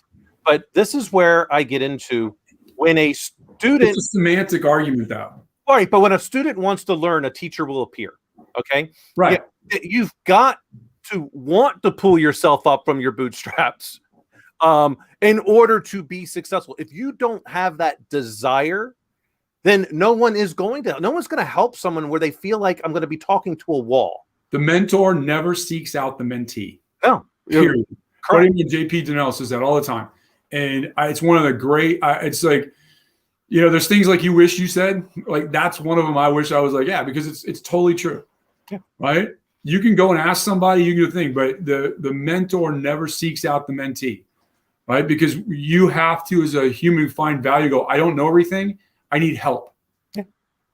but this is where I get into when a student. It's a semantic argument, though. All right, but when a student wants to learn, a teacher will appear. Okay, right. You've got to want to pull yourself up from your bootstraps, in order to be successful. If you don't have that desire, then no one's going to help someone where they feel like I'm going to be talking to a wall. The mentor never seeks out the mentee. No. Period. JP Donnell says that all the time. And it's one of the great, it's like, there's things like you wish you said, like that's one of them. I wish I was like, yeah, because it's totally true. Yeah. Right. You can go and ask somebody, you can do a thing, but the mentor never seeks out the mentee. Right. Because you have to, as a human, find value, go, I don't know everything. I need help. Yeah.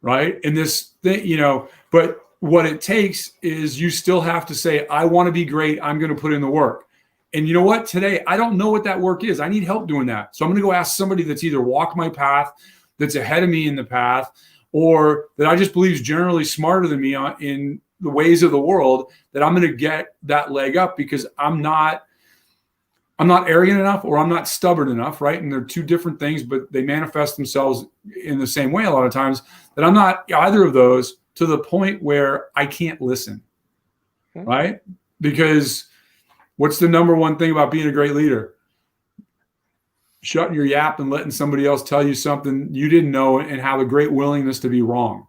Right. And this thing, but what it takes is you still have to say, I want to be great. I'm going to put in the work. And you know what? Today, I don't know what that work is. I need help doing that. So I'm going to go ask somebody that's either walked my path, that's ahead of me in the path, or that I just believe is generally smarter than me in the ways of the world, that I'm going to get that leg up because I'm not arrogant enough or I'm not stubborn enough, right? And they're two different things, but they manifest themselves in the same way a lot of times, that I'm not either of those, to the point where I can't listen, right? Because what's the number one thing about being a great leader? Shutting your yap and letting somebody else tell you something you didn't know and have a great willingness to be wrong.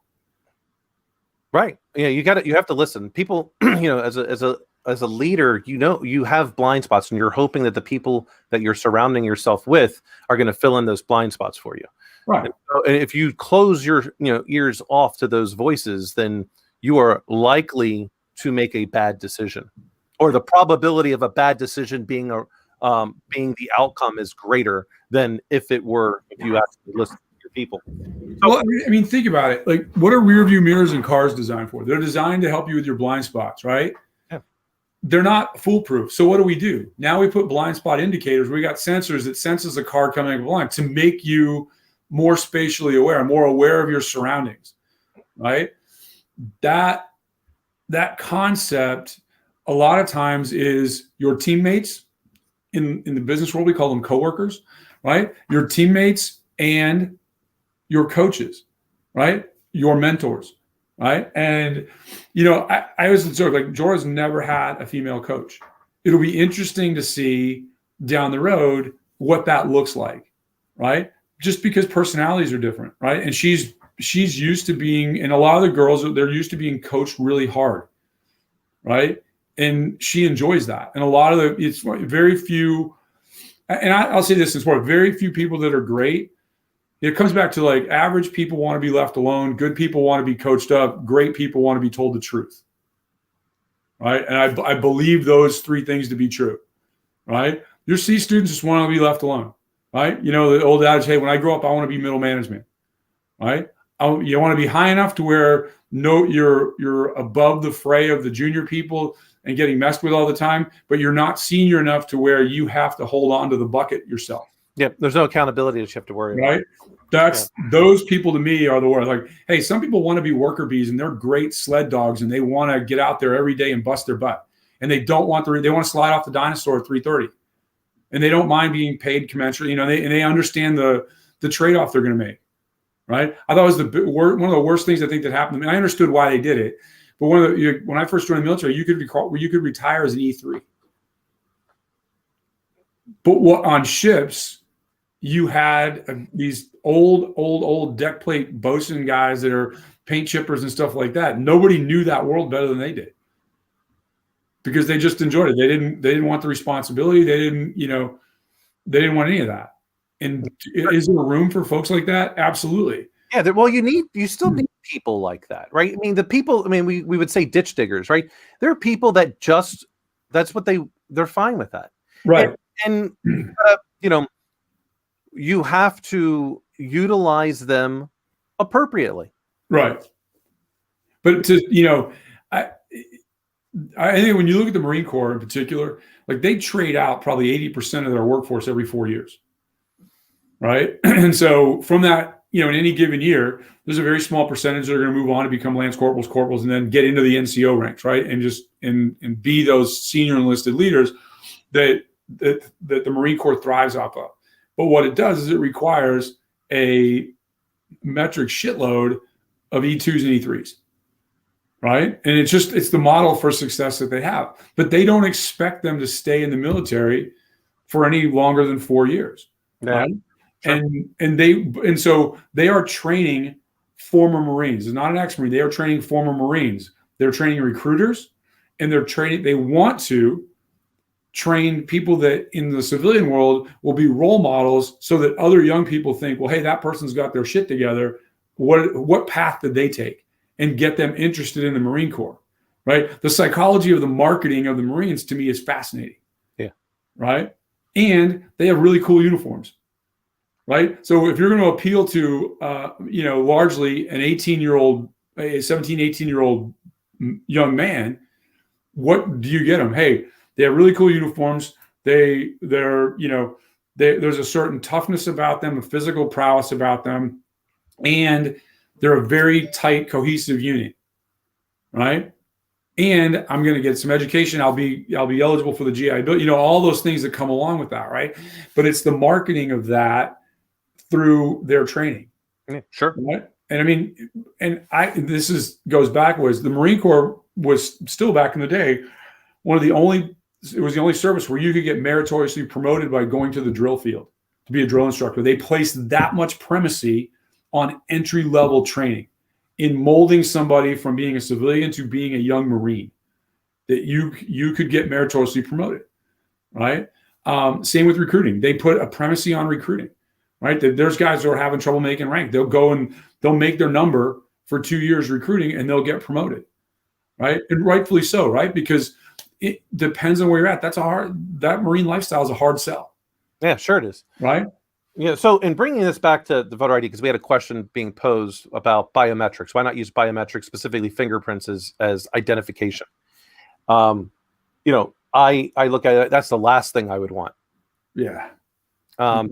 Right. Yeah, you have to listen. People, as a leader, you have blind spots, and you're hoping that the people that you're surrounding yourself with are going to fill in those blind spots for you. Right. And if you close your ears off to those voices, then you are likely to make a bad decision, or the probability of a bad decision being the outcome is greater than if you actually listen to your people. So, well, I mean, think about it. Like, what are rear view mirrors in cars designed for? They're designed to help you with your blind spots, right? Yeah. They're not foolproof. So what do? Now we put blind spot indicators. We got sensors that senses a car coming up blind to make you more spatially aware, more aware of your surroundings, right? That concept a lot of times is your teammates. In the business world, we call them coworkers, right? Your teammates and your coaches, right? Your mentors, right? And, I always observe, like, Jorah's never had a female coach. It'll be interesting to see down the road what that looks like, right? Just because personalities are different, right? And she's used to being, and a lot of the girls, they're used to being coached really hard, right? and she enjoys that. And a lot of it's very few, and I'll say this in sport, very few people that are great. It comes back to like average people want to be left alone. Good people want to be coached up. Great people want to be told the truth. Right. And I believe those three things to be true. Right. Your C students just want to be left alone. Right. You know, the old adage, hey, when I grow up, I want to be middle management. Right. You want to be high enough to where you're above the fray of the junior people and getting messed with all the time, but you're not senior enough to where you have to hold on to the bucket yourself. Yeah, there's no accountability that you have to worry about. Right? Those people to me are the worst. Like, hey, some people want to be worker bees and they're great sled dogs and they want to get out there every day and bust their butt. And they don't want they want to slide off the dinosaur at 3:30. And they don't mind being paid commensurate, you know, and they understand the trade-off they're going to make. Right? I thought it was one of the worst things I think that happened. I mean, I understood why they did it, but when I first joined the military, you could retire as an E3. But on ships, you had these old deck plate bosun guys that are paint chippers and stuff like that. Nobody knew that world better than they did because they just enjoyed it. They didn't want the responsibility. They didn't want any of that. And is there room for folks like that? Absolutely. Yeah. Well, you still need people like that, right? I mean, we would say ditch diggers, right? There are people that that's what they're fine with that. Right. And you know, you have to utilize them appropriately. Right. But I think when you look at the Marine Corps in particular, like they trade out probably 80% of their workforce every 4 years. Right. And so from that, in any given year, there's a very small percentage that are going to move on to become Lance Corporals, and then get into the NCO ranks. Right. And just and be those senior enlisted leaders that the Marine Corps thrives off of. But what it does is it requires a metric shitload of E2s and E3s, right? And it's the model for success that they have. But they don't expect them to stay in the military for any longer than 4 years, right? Sure. And so they are training former Marines. It's not an ex-Marine. They are training former Marines. They're training recruiters, and they want to train people that in the civilian world will be role models so that other young people think, well, hey, that person's got their shit together. What path did they take? And get them interested in the Marine Corps, right? The psychology of the marketing of the Marines to me is fascinating. Yeah. Right. And they have really cool uniforms, right? So if you're going to appeal to, largely an 18-year-old, a 17, 18-year-old young man, what do you get them? Hey, they have really cool uniforms. There's a certain toughness about them, a physical prowess about them, and they're a very tight, cohesive unit, right? And I'm going to get some education. I'll be eligible for the GI Bill. All those things that come along with that, right? But it's the marketing of that through their training. Yeah, sure. Right? And I mean, goes backwards. The Marine Corps was still back in the day it was the only service where you could get meritoriously promoted by going to the drill field to be a drill instructor. They placed that much primacy on entry-level training in molding somebody from being a civilian to being a young Marine, that you could get meritoriously promoted, right? Same with recruiting. They put a primacy on recruiting, right? There's guys who are having trouble making rank. They'll go and they'll make their number for 2 years recruiting and they'll get promoted, right? And rightfully so, right? Because it depends on where you're at. That Marine lifestyle is a hard sell. Yeah, sure it is. Right? Yeah. So in bringing this back to the voter ID, because we had a question being posed about biometrics. Why not use biometrics, specifically fingerprints, as identification? I look at it, that's the last thing I would want. Yeah. I'm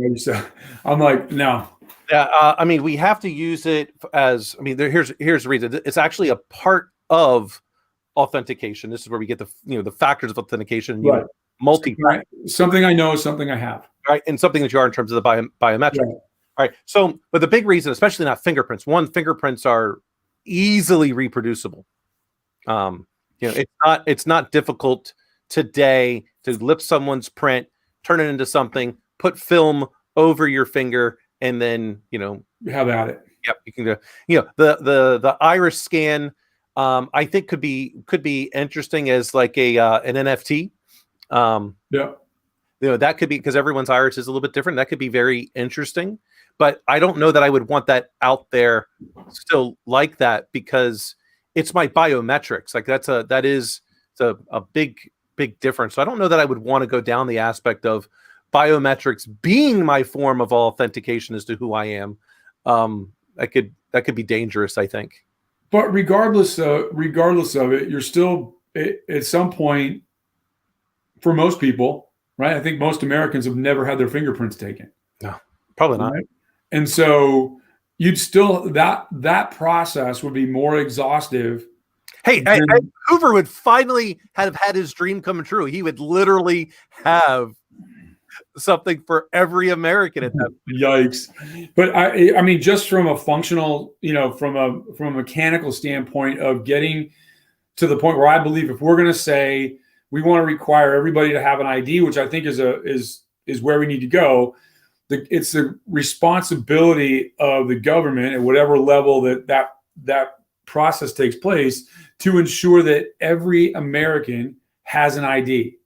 like, no. Yeah. We have to use it as, here's the reason. It's actually a part of authentication. This is where we get the factors of authentication. Right. Something I know, something I have. Right. And something that you are in terms of the biometric. Right. All right. So, but the big reason, especially not fingerprints, fingerprints are easily reproducible. It's not difficult today to lift someone's print, turn it into something, put film over your finger, and then, have at it. Yep. You can do, the iris scan I think could be interesting as like a an NFT. Yeah. That could be, because everyone's iris is a little bit different. That could be very interesting, but I don't know that I would want that out there still like that, because it's my biometrics. Like that is a big difference. So I don't know that I would want to go down the aspect of biometrics being my form of authentication as to who I am. That could be dangerous, I think. But regardless of it, you're still at some point, for most people, right? I think most Americans have never had their fingerprints taken. No, probably not. Right? And so you'd still, that process would be more exhaustive. Hey, Hoover would finally have had his dream come true. He would literally have something for every American at that point. Yikes. But I mean, just from a functional, from a mechanical standpoint of getting to the point where I believe if we're going to say we want to require everybody to have an ID, which I think is where we need to go, it's the responsibility of the government at whatever level that process takes place to ensure that every American has an ID.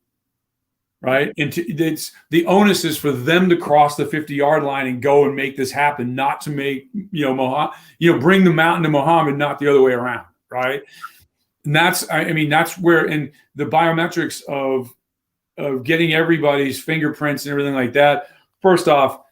Right. And it's the onus is for them to cross the 50-yard line and go and make this happen, not to make, bring the mountain to Muhammad, not the other way around. Right. And that's where, in the biometrics of getting everybody's fingerprints and everything like that. First off,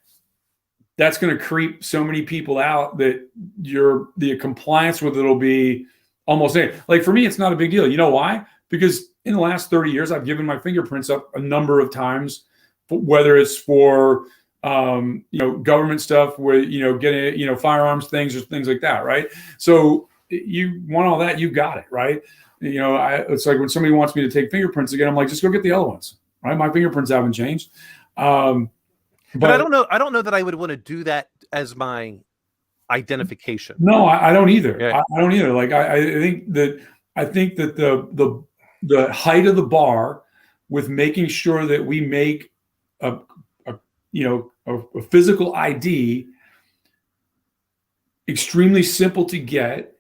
that's going to creep so many people out that the compliance with it will be almost like, for me, it's not a big deal. You know why? Because in the last 30 years, I've given my fingerprints up a number of times, whether it's for, government stuff, where, getting, firearms things or things like that. Right. So you want all that, you got it. Right. It's like when somebody wants me to take fingerprints again, I'm like, just go get the other ones. Right. My fingerprints haven't changed. But I don't know that I would want to do that as my identification. No, I don't either. Yeah. I don't either. Like, I think that the height of the bar with making sure that we make a physical ID extremely simple to get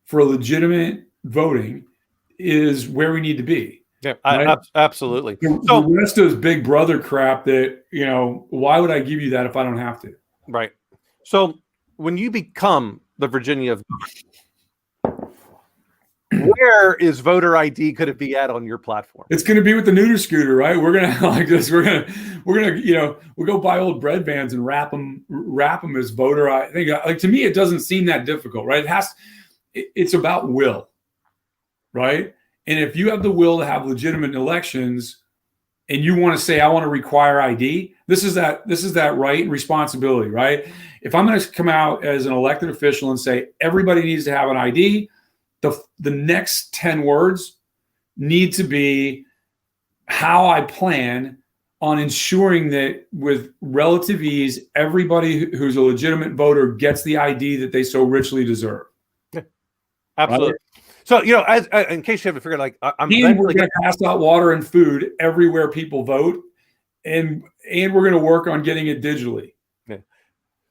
for legitimate voting is where we need to be. Yeah, right? Absolutely. So the rest of this big brother crap that, why would I give you that if I don't have to? Right. So when you become the Virginia, where is voter ID could it be at on your platform? It's going to be with the neuter scooter, right? We're going to like this. We're going to, we'll go buy old bread vans and wrap them as voter ID. Like, to me, it doesn't seem that difficult, right? It's about will, right? And if you have the will to have legitimate elections and you want to say, I want to require ID, this is that right and responsibility, right? If I'm going to come out as an elected official and say, everybody needs to have an ID, the next 10 words need to be how I plan on ensuring that with relative ease, everybody who's a legitimate voter gets the ID that they so richly deserve. Yeah, absolutely. Right? So, as in case you haven't figured, like, we're going to pass out water and food everywhere people vote, and we're going to work on getting it digitally. Yeah.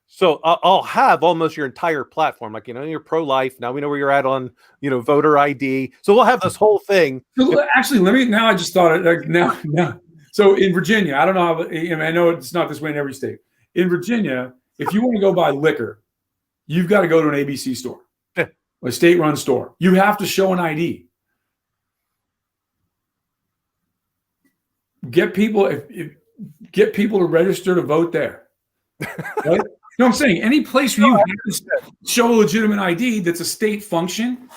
So I'll have almost your entire platform, like, you're pro-life. Now we know where you're at on, voter ID. So we'll have this whole thing. Actually, now I just thought it. Like, now. So in Virginia, I don't know how. I know it's not this way in every state. In Virginia, if you want to go buy liquor, you've got to go to an ABC store. A state-run store. You have to show an ID. Get people to register to vote there. Right? I'm saying? Any place where you have to show a legitimate ID that's a state function,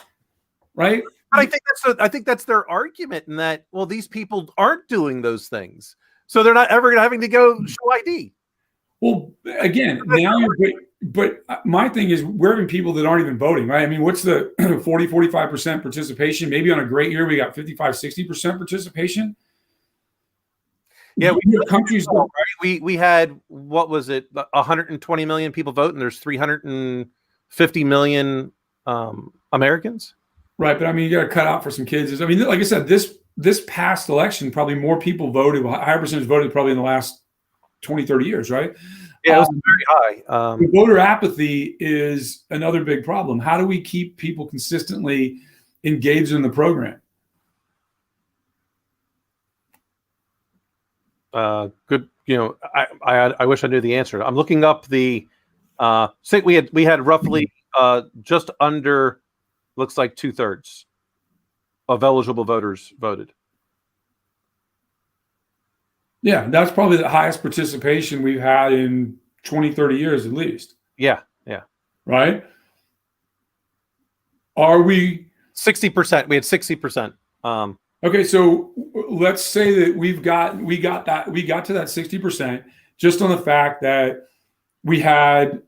right? But I think that's their argument, in that, well, these people aren't doing those things, so they're not ever having to go show ID. Well, again, now but my thing is, we're having people that aren't even voting, right? I mean, what's the 40-45% participation? Maybe on a great year, we got 55-60% participation. Yeah, we had, what was it, 120 million people vote, and there's 350 million Americans. Right, but I mean, you got to cut out for some kids. I mean, like I said, this past election, probably more people voted, a higher percentage voted probably in the last 20, 30 years, right? Yeah, it was very high. Voter apathy is another big problem. How do we keep people consistently engaged in the program? Good. I wish I knew the answer. I'm looking up the. Say we had roughly just under, looks like 2/3 of eligible voters voted. Yeah, that's probably the highest participation we've had in 20, 30 years at least. Yeah. Right? Are we 60%? We had 60%. Okay, so let's say that we got to that 60% just on the fact that we had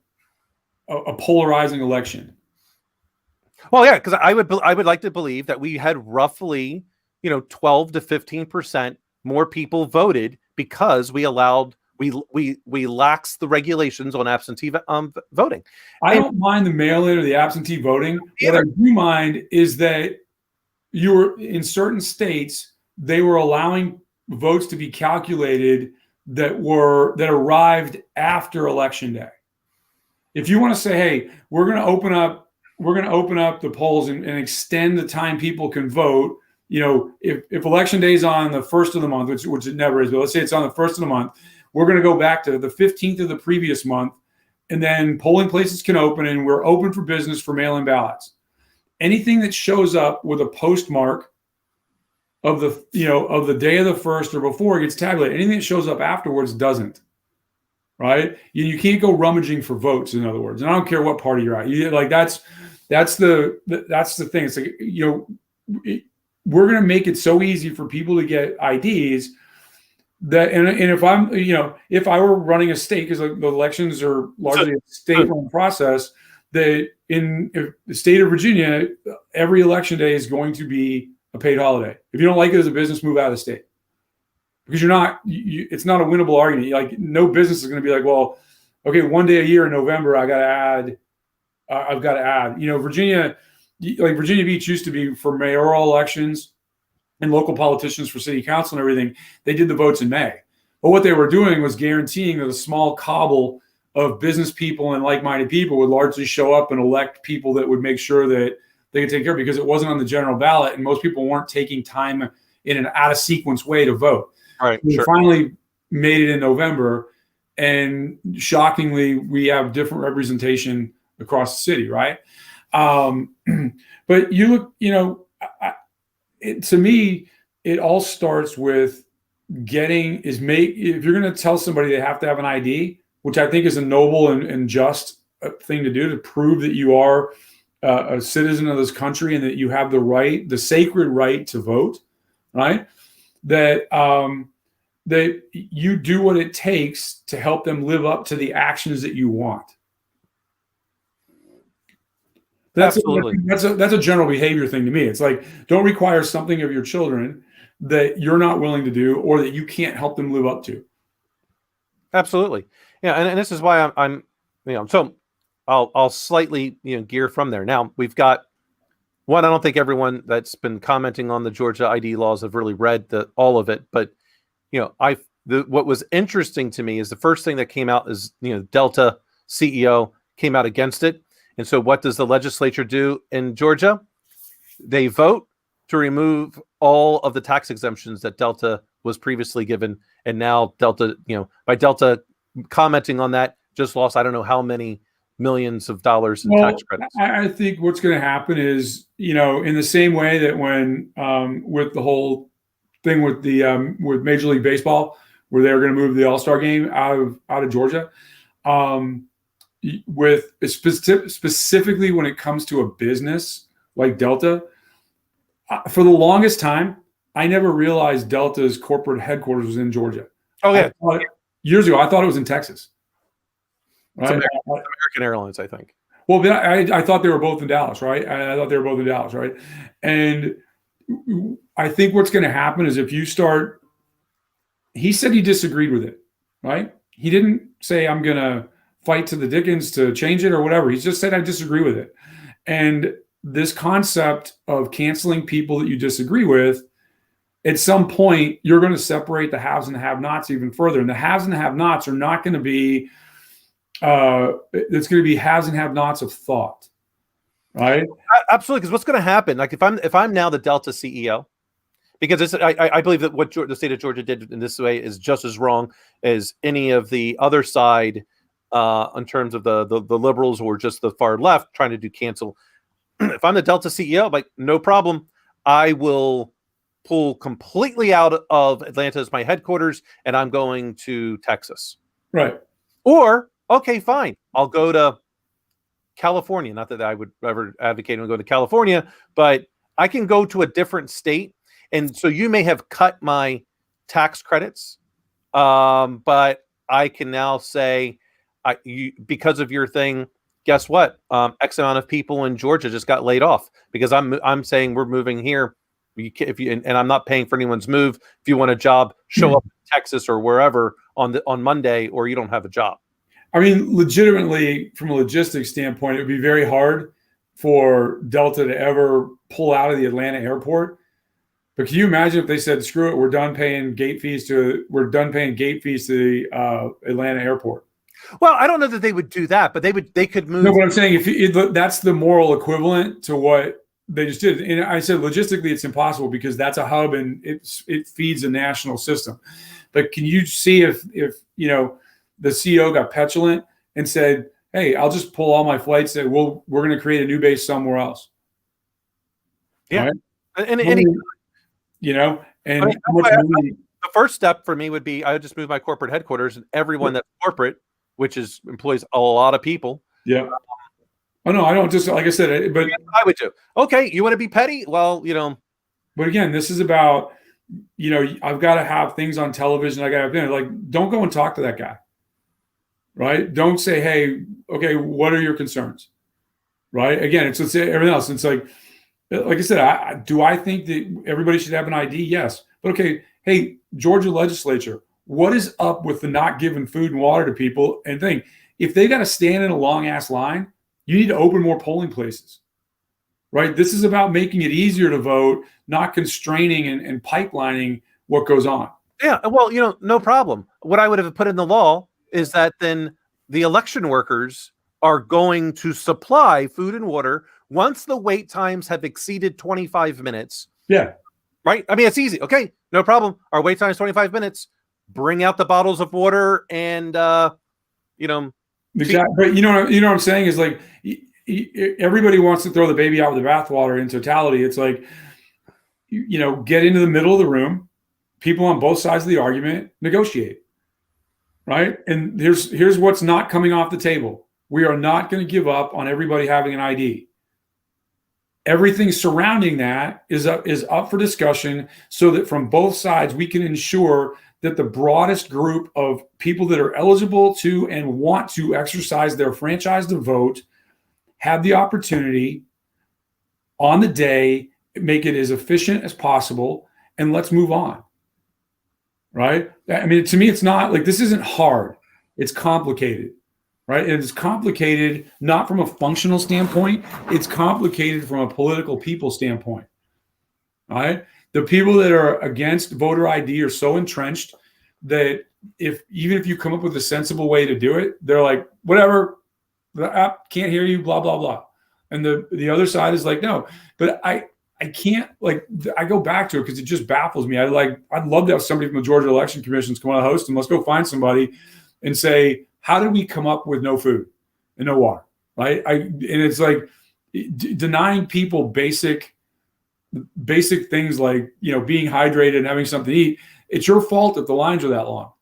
a polarizing election. Well, yeah, because I would like to believe that we had roughly 12 to 15% more people voted because we allowed we laxed the regulations on absentee voting. I don't mind the mail-in or the absentee voting. What I do mind is that you were in certain states, they were allowing votes to be calculated that arrived after election day. If you want to say, hey, we're going to open up the polls and extend the time people can vote, if election day is on the 1st of the month, which it never is, but let's say it's on the 1st of the month, we're going to go back to the 15th of the previous month, and then polling places can open, and we're open for business for mail-in ballots. Anything that shows up with a postmark of the day of the 1st or before it gets tabulated. Anything that shows up afterwards doesn't. Right? You can't go rummaging for votes. In other words, and I don't care what party you're at. That's the thing. It's like we're going to make it so easy for people to get IDs that and if I were running a state, because the elections are largely a state-run process. That in the state of Virginia, every election day is going to be a paid holiday. If you don't like it as a business, move out of the state, because it's not a winnable argument. Like, no business is going to be like, well, okay, one day a year in November, I've got to add. Virginia, like Virginia Beach used to be for mayoral elections and local politicians for city council and everything. They did the votes in May, but what they were doing was guaranteeing that a small cobble of business people and like-minded people would largely show up and elect people that would make sure that they could take care of it, because it wasn't on the general ballot and most people weren't taking time in an out-of-sequence way to vote. Right. We finally made it in November, and shockingly, we have different representation across the city, right? But you look, to me, it all starts with if you're going to tell somebody they have to have an ID, which I think is a noble and just thing to do, to prove that you are a citizen of this country and that you have the sacred right to vote, right? That you do what it takes to help them live up to the actions that you want. Absolutely. That's a general behavior thing to me. It's like, don't require something of your children that you're not willing to do or that you can't help them live up to. Absolutely. Yeah, and this is why I'm so I'll slightly gear from there. Now we've got one. I don't think everyone that's been commenting on the Georgia ID laws have really read all of it, but what was interesting to me is the first thing that came out is Delta CEO came out against it, and so what does the legislature do in Georgia? They vote to remove all of the tax exemptions that Delta was previously given, and now Delta, by Delta commenting on that, just lost I don't know how many millions of dollars in tax credits. I think what's going to happen is, in the same way that when with the whole thing with with Major League Baseball, where they're going to move the All-Star game out of Georgia, with specifically when it comes to a business like Delta, for the longest time, I never realized Delta's corporate headquarters was in Georgia. Oh yeah. Years ago, I thought it was in Texas. Right? American Airlines, I think. Well, I thought they were both in Dallas, right? And I think what's going to happen is if you start, he said he disagreed with it, right? He didn't say, I'm going to fight to the Dickens to change it or whatever. He just said, I disagree with it. And this concept of canceling people that you disagree with, at some point, you're going to separate the haves and the have-nots even further. And the haves and the have-nots are not going to be, it's going to be haves and have-nots of thought. right? Absolutely, because what's going to happen? Like if I'm now the Delta CEO, because I believe that what the state of Georgia did in this way is just as wrong as any of the other side, in terms of the liberals or just the far left trying to do cancel. If I'm the Delta CEO, I'm like, no problem. I will pull completely out of Atlanta as my headquarters, and I'm going to Texas. Right. Or, okay, fine. I'll go to California. Not that I would ever advocate on going to California, but I can go to a different state. And so you may have cut my tax credits, but I can now say, because of your thing, guess what? X amount of people in Georgia just got laid off because I'm saying we're moving here. And I'm not paying for anyone's move. If you want a job, show up in Texas or wherever on Monday, or you don't have a job. I mean, legitimately, from a logistics standpoint, it would be very hard for Delta to ever pull out of the Atlanta airport. But can you imagine if they said, "Screw it, we're done paying gate fees to the Atlanta airport"? Well, I don't know that they would do that, but they could move. No, but I'm saying that's the moral equivalent to what they just did. And I said logistically, it's impossible because that's a hub and it feeds a national system. But can you see if the CEO got petulant and said, "Hey, I'll just pull all my flights and we're going to create a new base somewhere else." Yeah, right? and the first step for me would be I would just move my corporate headquarters, and everyone that's corporate, which employs a lot of people. Yeah. Oh no, I don't just like I said, but I would do. Okay, you want to be petty? Well, But again, this is about I've got to have things on television. I got to have dinner. Like, don't go and talk to that guy. Right? Don't say, "Hey, okay, what are your concerns?" Right? Again, it's everything else. It's like I said, I think that everybody should have an ID? Yes. But okay, hey, Georgia legislature, what is up with the not giving food and water to people? And thing, if they got to stand in a long ass line, you need to open more polling places. Right? This is about making it easier to vote, not constraining and pipelining what goes on. Yeah. Well, no problem. What I would have put in the law is that then the election workers are going to supply food and water once the wait times have exceeded 25 minutes. Yeah. Right? I mean, it's easy. Okay, no problem. Our wait time is 25 minutes. Bring out the bottles of water and, Exactly. But you know what I'm saying is like everybody wants to throw the baby out with the bathwater in totality. It's like, get into the middle of the room, people on both sides of the argument, negotiate. Right. And here's what's not coming off the table. We are not going to give up on everybody having an ID. Everything surrounding that is up for discussion so that from both sides, we can ensure that the broadest group of people that are eligible to and want to exercise their franchise to vote have the opportunity on the day, make it as efficient as possible, and let's move on. Right? I mean, to me, it's not like this isn't hard. It's complicated. Right? And it's complicated not from a functional standpoint. It's complicated from a political people standpoint. Right? The people that are against voter ID are so entrenched that even if you come up with a sensible way to do it, they're like, whatever, the app can't hear you, blah, blah, blah. And the other side is like, no, but I can't, like, I go back to it because it just baffles me. I'd love to have somebody from the Georgia Election Commission come on a host and let's go find somebody and say, how did we come up with no food and no water? Right. And it's like denying people basic things like, being hydrated and having something to eat. It's your fault if the lines are that long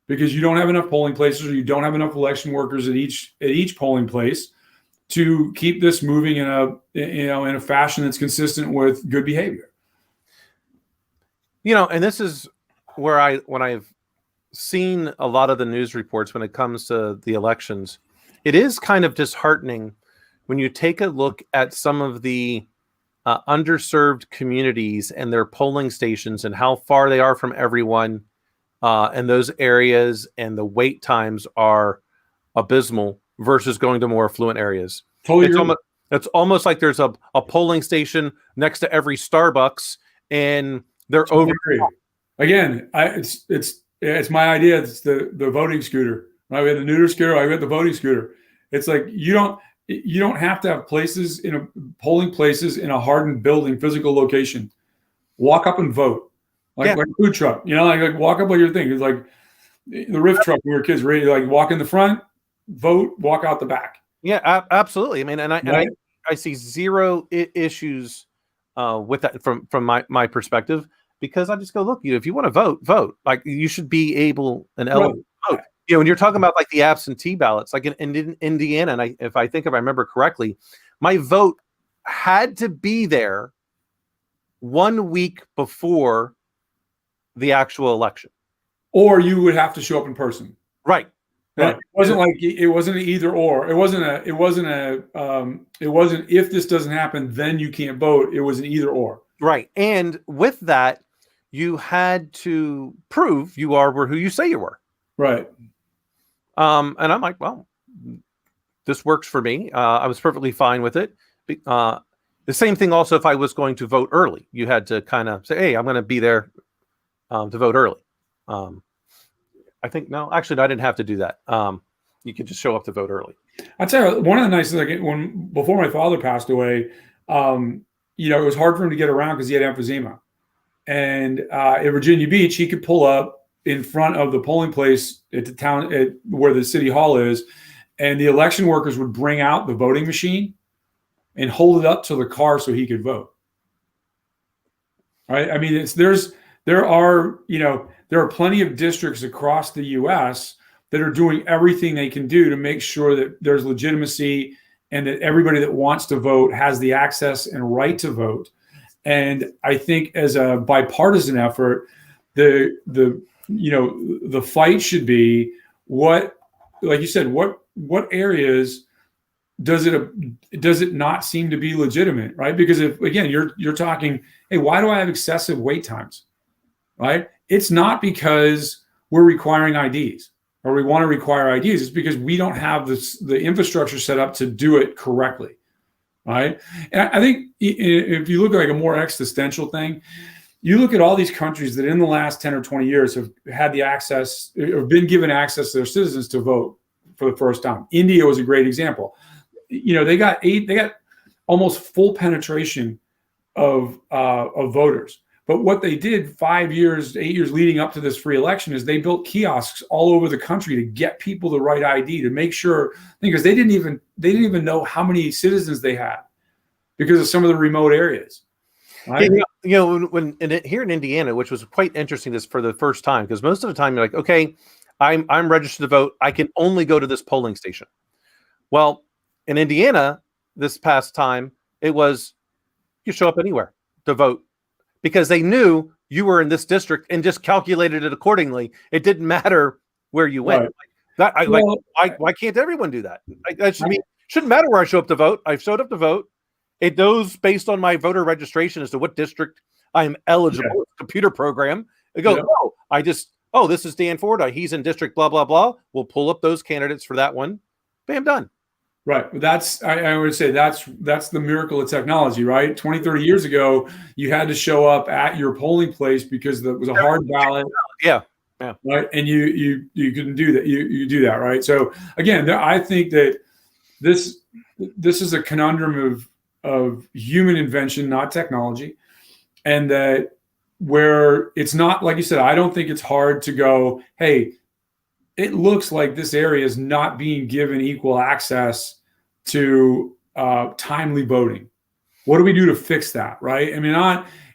because you don't have enough polling places or you don't have enough election workers at each polling place to keep this moving in a fashion that's consistent with good behavior. And this is where when I've seen a lot of the news reports when it comes to the elections, it is kind of disheartening when you take a look at some of the underserved communities and their polling stations and how far they are from everyone in those areas, and the wait times are abysmal versus going to more affluent areas. Totally. It's almost like there's a polling station next to every Starbucks, and they're over. Again, it's my idea. It's the voting scooter. Right? We had the neuter scooter. I got the voting scooter. It's like you don't. You don't have to have polling places in a hardened building, physical location. Walk up and vote, like a food truck. Like walk up like your thing. It's like the Riff truck when we were kids. Ready, like walk in the front, vote, walk out the back. Yeah, absolutely. I mean, and I see zero issues with that from my perspective, because I just go, look, if you want to vote. Like, you should be able and eligible to vote. When you're talking about like the absentee ballots, like in Indiana, and if I remember correctly, my vote had to be there 1 week before the actual election, or you would have to show up in person. Right. It wasn't an either or. It wasn't if this doesn't happen, then you can't vote. It was an either or. Right. And with that, you had to prove you were who you say you were. Right. And I'm like, well, this works for me. I was perfectly fine with it. The same thing also if I was going to vote early. You had to kind of say, hey, I'm going to be there to vote early. I think, no, actually, I didn't have to do that. You could just show up to vote early. I'll tell you, one of the nice things, before my father passed away, it was hard for him to get around because he had emphysema. And at Virginia Beach, he could pull up in front of the polling place at the town where the city hall is, and the election workers would bring out the voting machine and hold it up to the car so he could vote. Right? I mean, there are plenty of districts across the U.S. that are doing everything they can do to make sure that there's legitimacy and that everybody that wants to vote has the access and right to vote. And I think as a bipartisan effort, the fight should be like you said, what areas does it not seem to be legitimate, right? Because if, again, you're talking, hey, why do I have excessive wait times, right? It's not because we're requiring IDs or we want to require IDs. It's because we don't have the infrastructure set up to do it correctly, right? And I think if you look at like a more existential thing, you look at all these countries that in the last 10 or 20 years have had the access or been given access to their citizens to vote for the first time. India was a great example. They got almost full penetration of voters. But what they did 8 years leading up to this free election is they built kiosks all over the country to get people the right ID, to make sure, because they didn't even know how many citizens they had because of some of the remote areas. Right? When here in Indiana, which was quite interesting, this for the first time, because most of the time you're like, okay, I'm registered to vote. I can only go to this polling station. Well, in Indiana, this past time, it was you show up anywhere to vote because they knew you were in this district and just calculated it accordingly. It didn't matter where you went. Right. Why can't everyone do that? Shouldn't matter where I show up to vote. I've showed up to vote. It knows based on my voter registration as to what district I'm eligible. Yeah. Computer program. It goes, this is Dan Ford. He's in district blah, blah, blah. We'll pull up those candidates for that one. Bam, done. Right. I would say that's the miracle of technology, right? 20, 30 years ago, you had to show up at your polling place because it was a hard ballot. Yeah. Right. And you couldn't do that. You do that. Right. So again, I think that this is a conundrum of human invention, not technology. And that where it's not, like you said, I don't think it's hard to go, hey, it looks like this area is not being given equal access to timely voting. What do we do to fix that? Right. And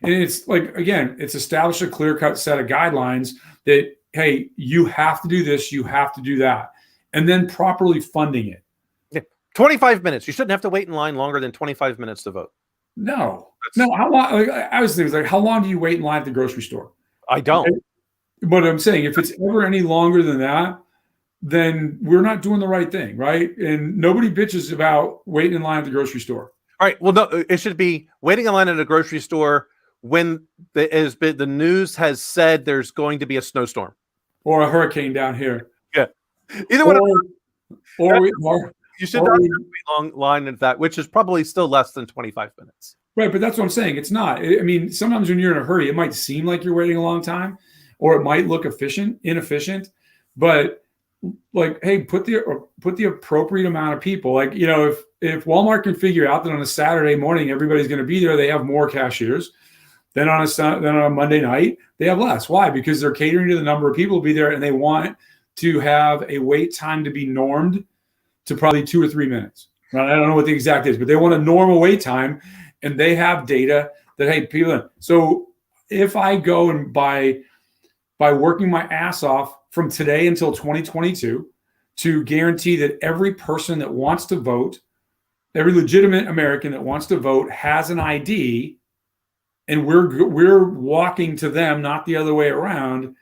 it's like, again, it's established a clear-cut set of guidelines that, hey, you have to do this, you have to do that, and then properly funding it. 25 minutes. You shouldn't have to wait in line longer than 25 minutes to vote. No. How long? I was thinking, how long do you wait in line at the grocery store? I don't. Okay? But I'm saying if it's ever any longer than that, then we're not doing the right thing, right? And nobody bitches about waiting in line at the grocery store. All right. Well, no, it should be waiting in line at a grocery store when the news has said there's going to be a snowstorm or a hurricane down here. Yeah. Either one. You should not wait long line at that, which is probably still less than 25 minutes. Right, but that's what I'm saying. It's not. I mean, sometimes when you're in a hurry, it might seem like you're waiting a long time, or it might look inefficient. But like, hey, put the appropriate amount of people. Like, you know, if Walmart can figure out that on a Saturday morning everybody's going to be there, they have more cashiers. Then on a Monday night they have less. Why? Because they're catering to the number of people to be there, and they want to have a wait time to be normed to probably 2 or 3 minutes. Right? I don't know what the exact is, but they want a normal wait time, and they have data that, hey, people. So if I go and by working my ass off from today until 2022 to guarantee that every person that wants to vote, every legitimate American that wants to vote has an ID, and we're walking to them, not the other way around,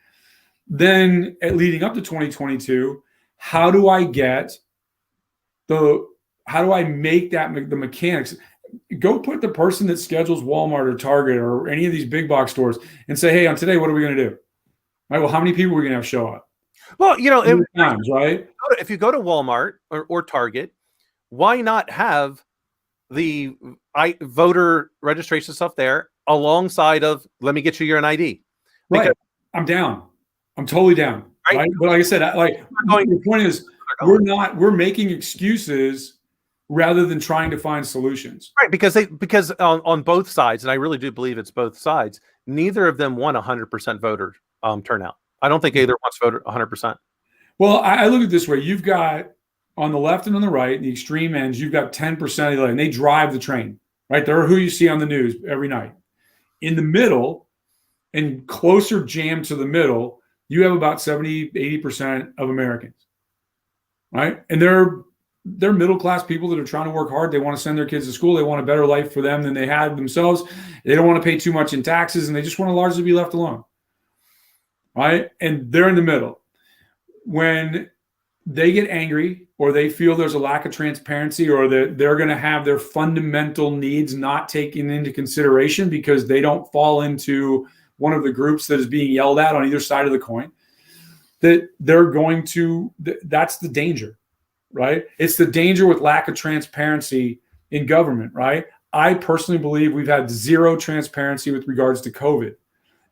then leading up to 2022, how do I make that the mechanics? Go put the person that schedules Walmart or Target or any of these big box stores and say, hey, on today, what are we going to do? Right. Well, how many people are we going to have show up? Well, you know, times, right? If you go to Walmart or Target, why not have the voter registration stuff there alongside of, let me get you your ID? Right. I'm down. I'm totally down. Right. But like I said, the point is, we're making excuses rather than trying to find solutions. Right. Because on both sides, and I really do believe it's both sides, neither of them want 100% voter turnout. I don't think either wants voter 100%. Well, I look at it this way. You've got on the left and on the right, the extreme ends, you've got 10% of the, and they drive the train, right? They're who you see on the news every night. In the middle and closer jammed to the middle, you have about 70, 80% of Americans, right? And they're middle-class people that are trying to work hard. They want to send their kids to school. They want a better life for them than they had themselves. They don't want to pay too much in taxes, and they just want to largely be left alone, right? And they're in the middle. When they get angry or they feel there's a lack of transparency, or that they're going to have their fundamental needs not taken into consideration because they don't fall into one of the groups that is being yelled at on either side of the coin, that they're going to, that's the danger, right? It's the danger with lack of transparency in government, right? I personally believe we've had zero transparency with regards to COVID.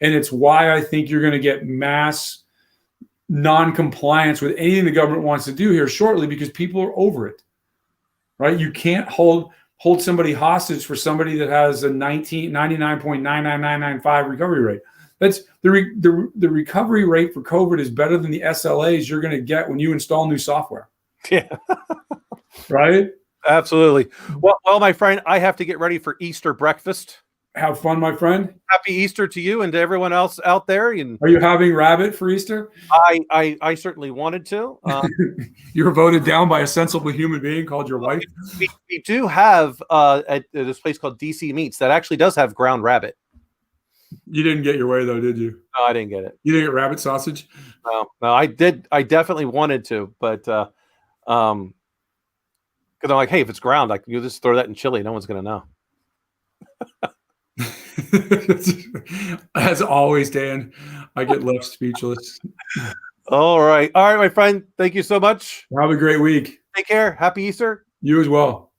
And it's why I think you're going to get mass non-compliance with anything the government wants to do here shortly, because people are over it, right? You can't hold somebody hostage for somebody that has a 99.99995 recovery rate. That's the recovery rate for COVID is better than the SLAs you're going to get when you install new software. Yeah. Right? Absolutely. Well, my friend, I have to get ready for Easter breakfast. Have fun, my friend. Happy Easter to you and to everyone else out there. And are you having rabbit for Easter? I certainly wanted to. You were voted down by a sensible human being called your wife. We do have at this place called DC Meats that actually does have ground rabbit. You didn't get your way though, did you? No, I didn't get it. You didn't get rabbit sausage? No, I did. I definitely wanted to, but because I'm like, hey, if it's ground, like you just throw that in chili, no one's gonna know. As always, Dan, I get left speechless. All right, my friend. Thank you so much. Have a great week. Take care. Happy Easter. You as well.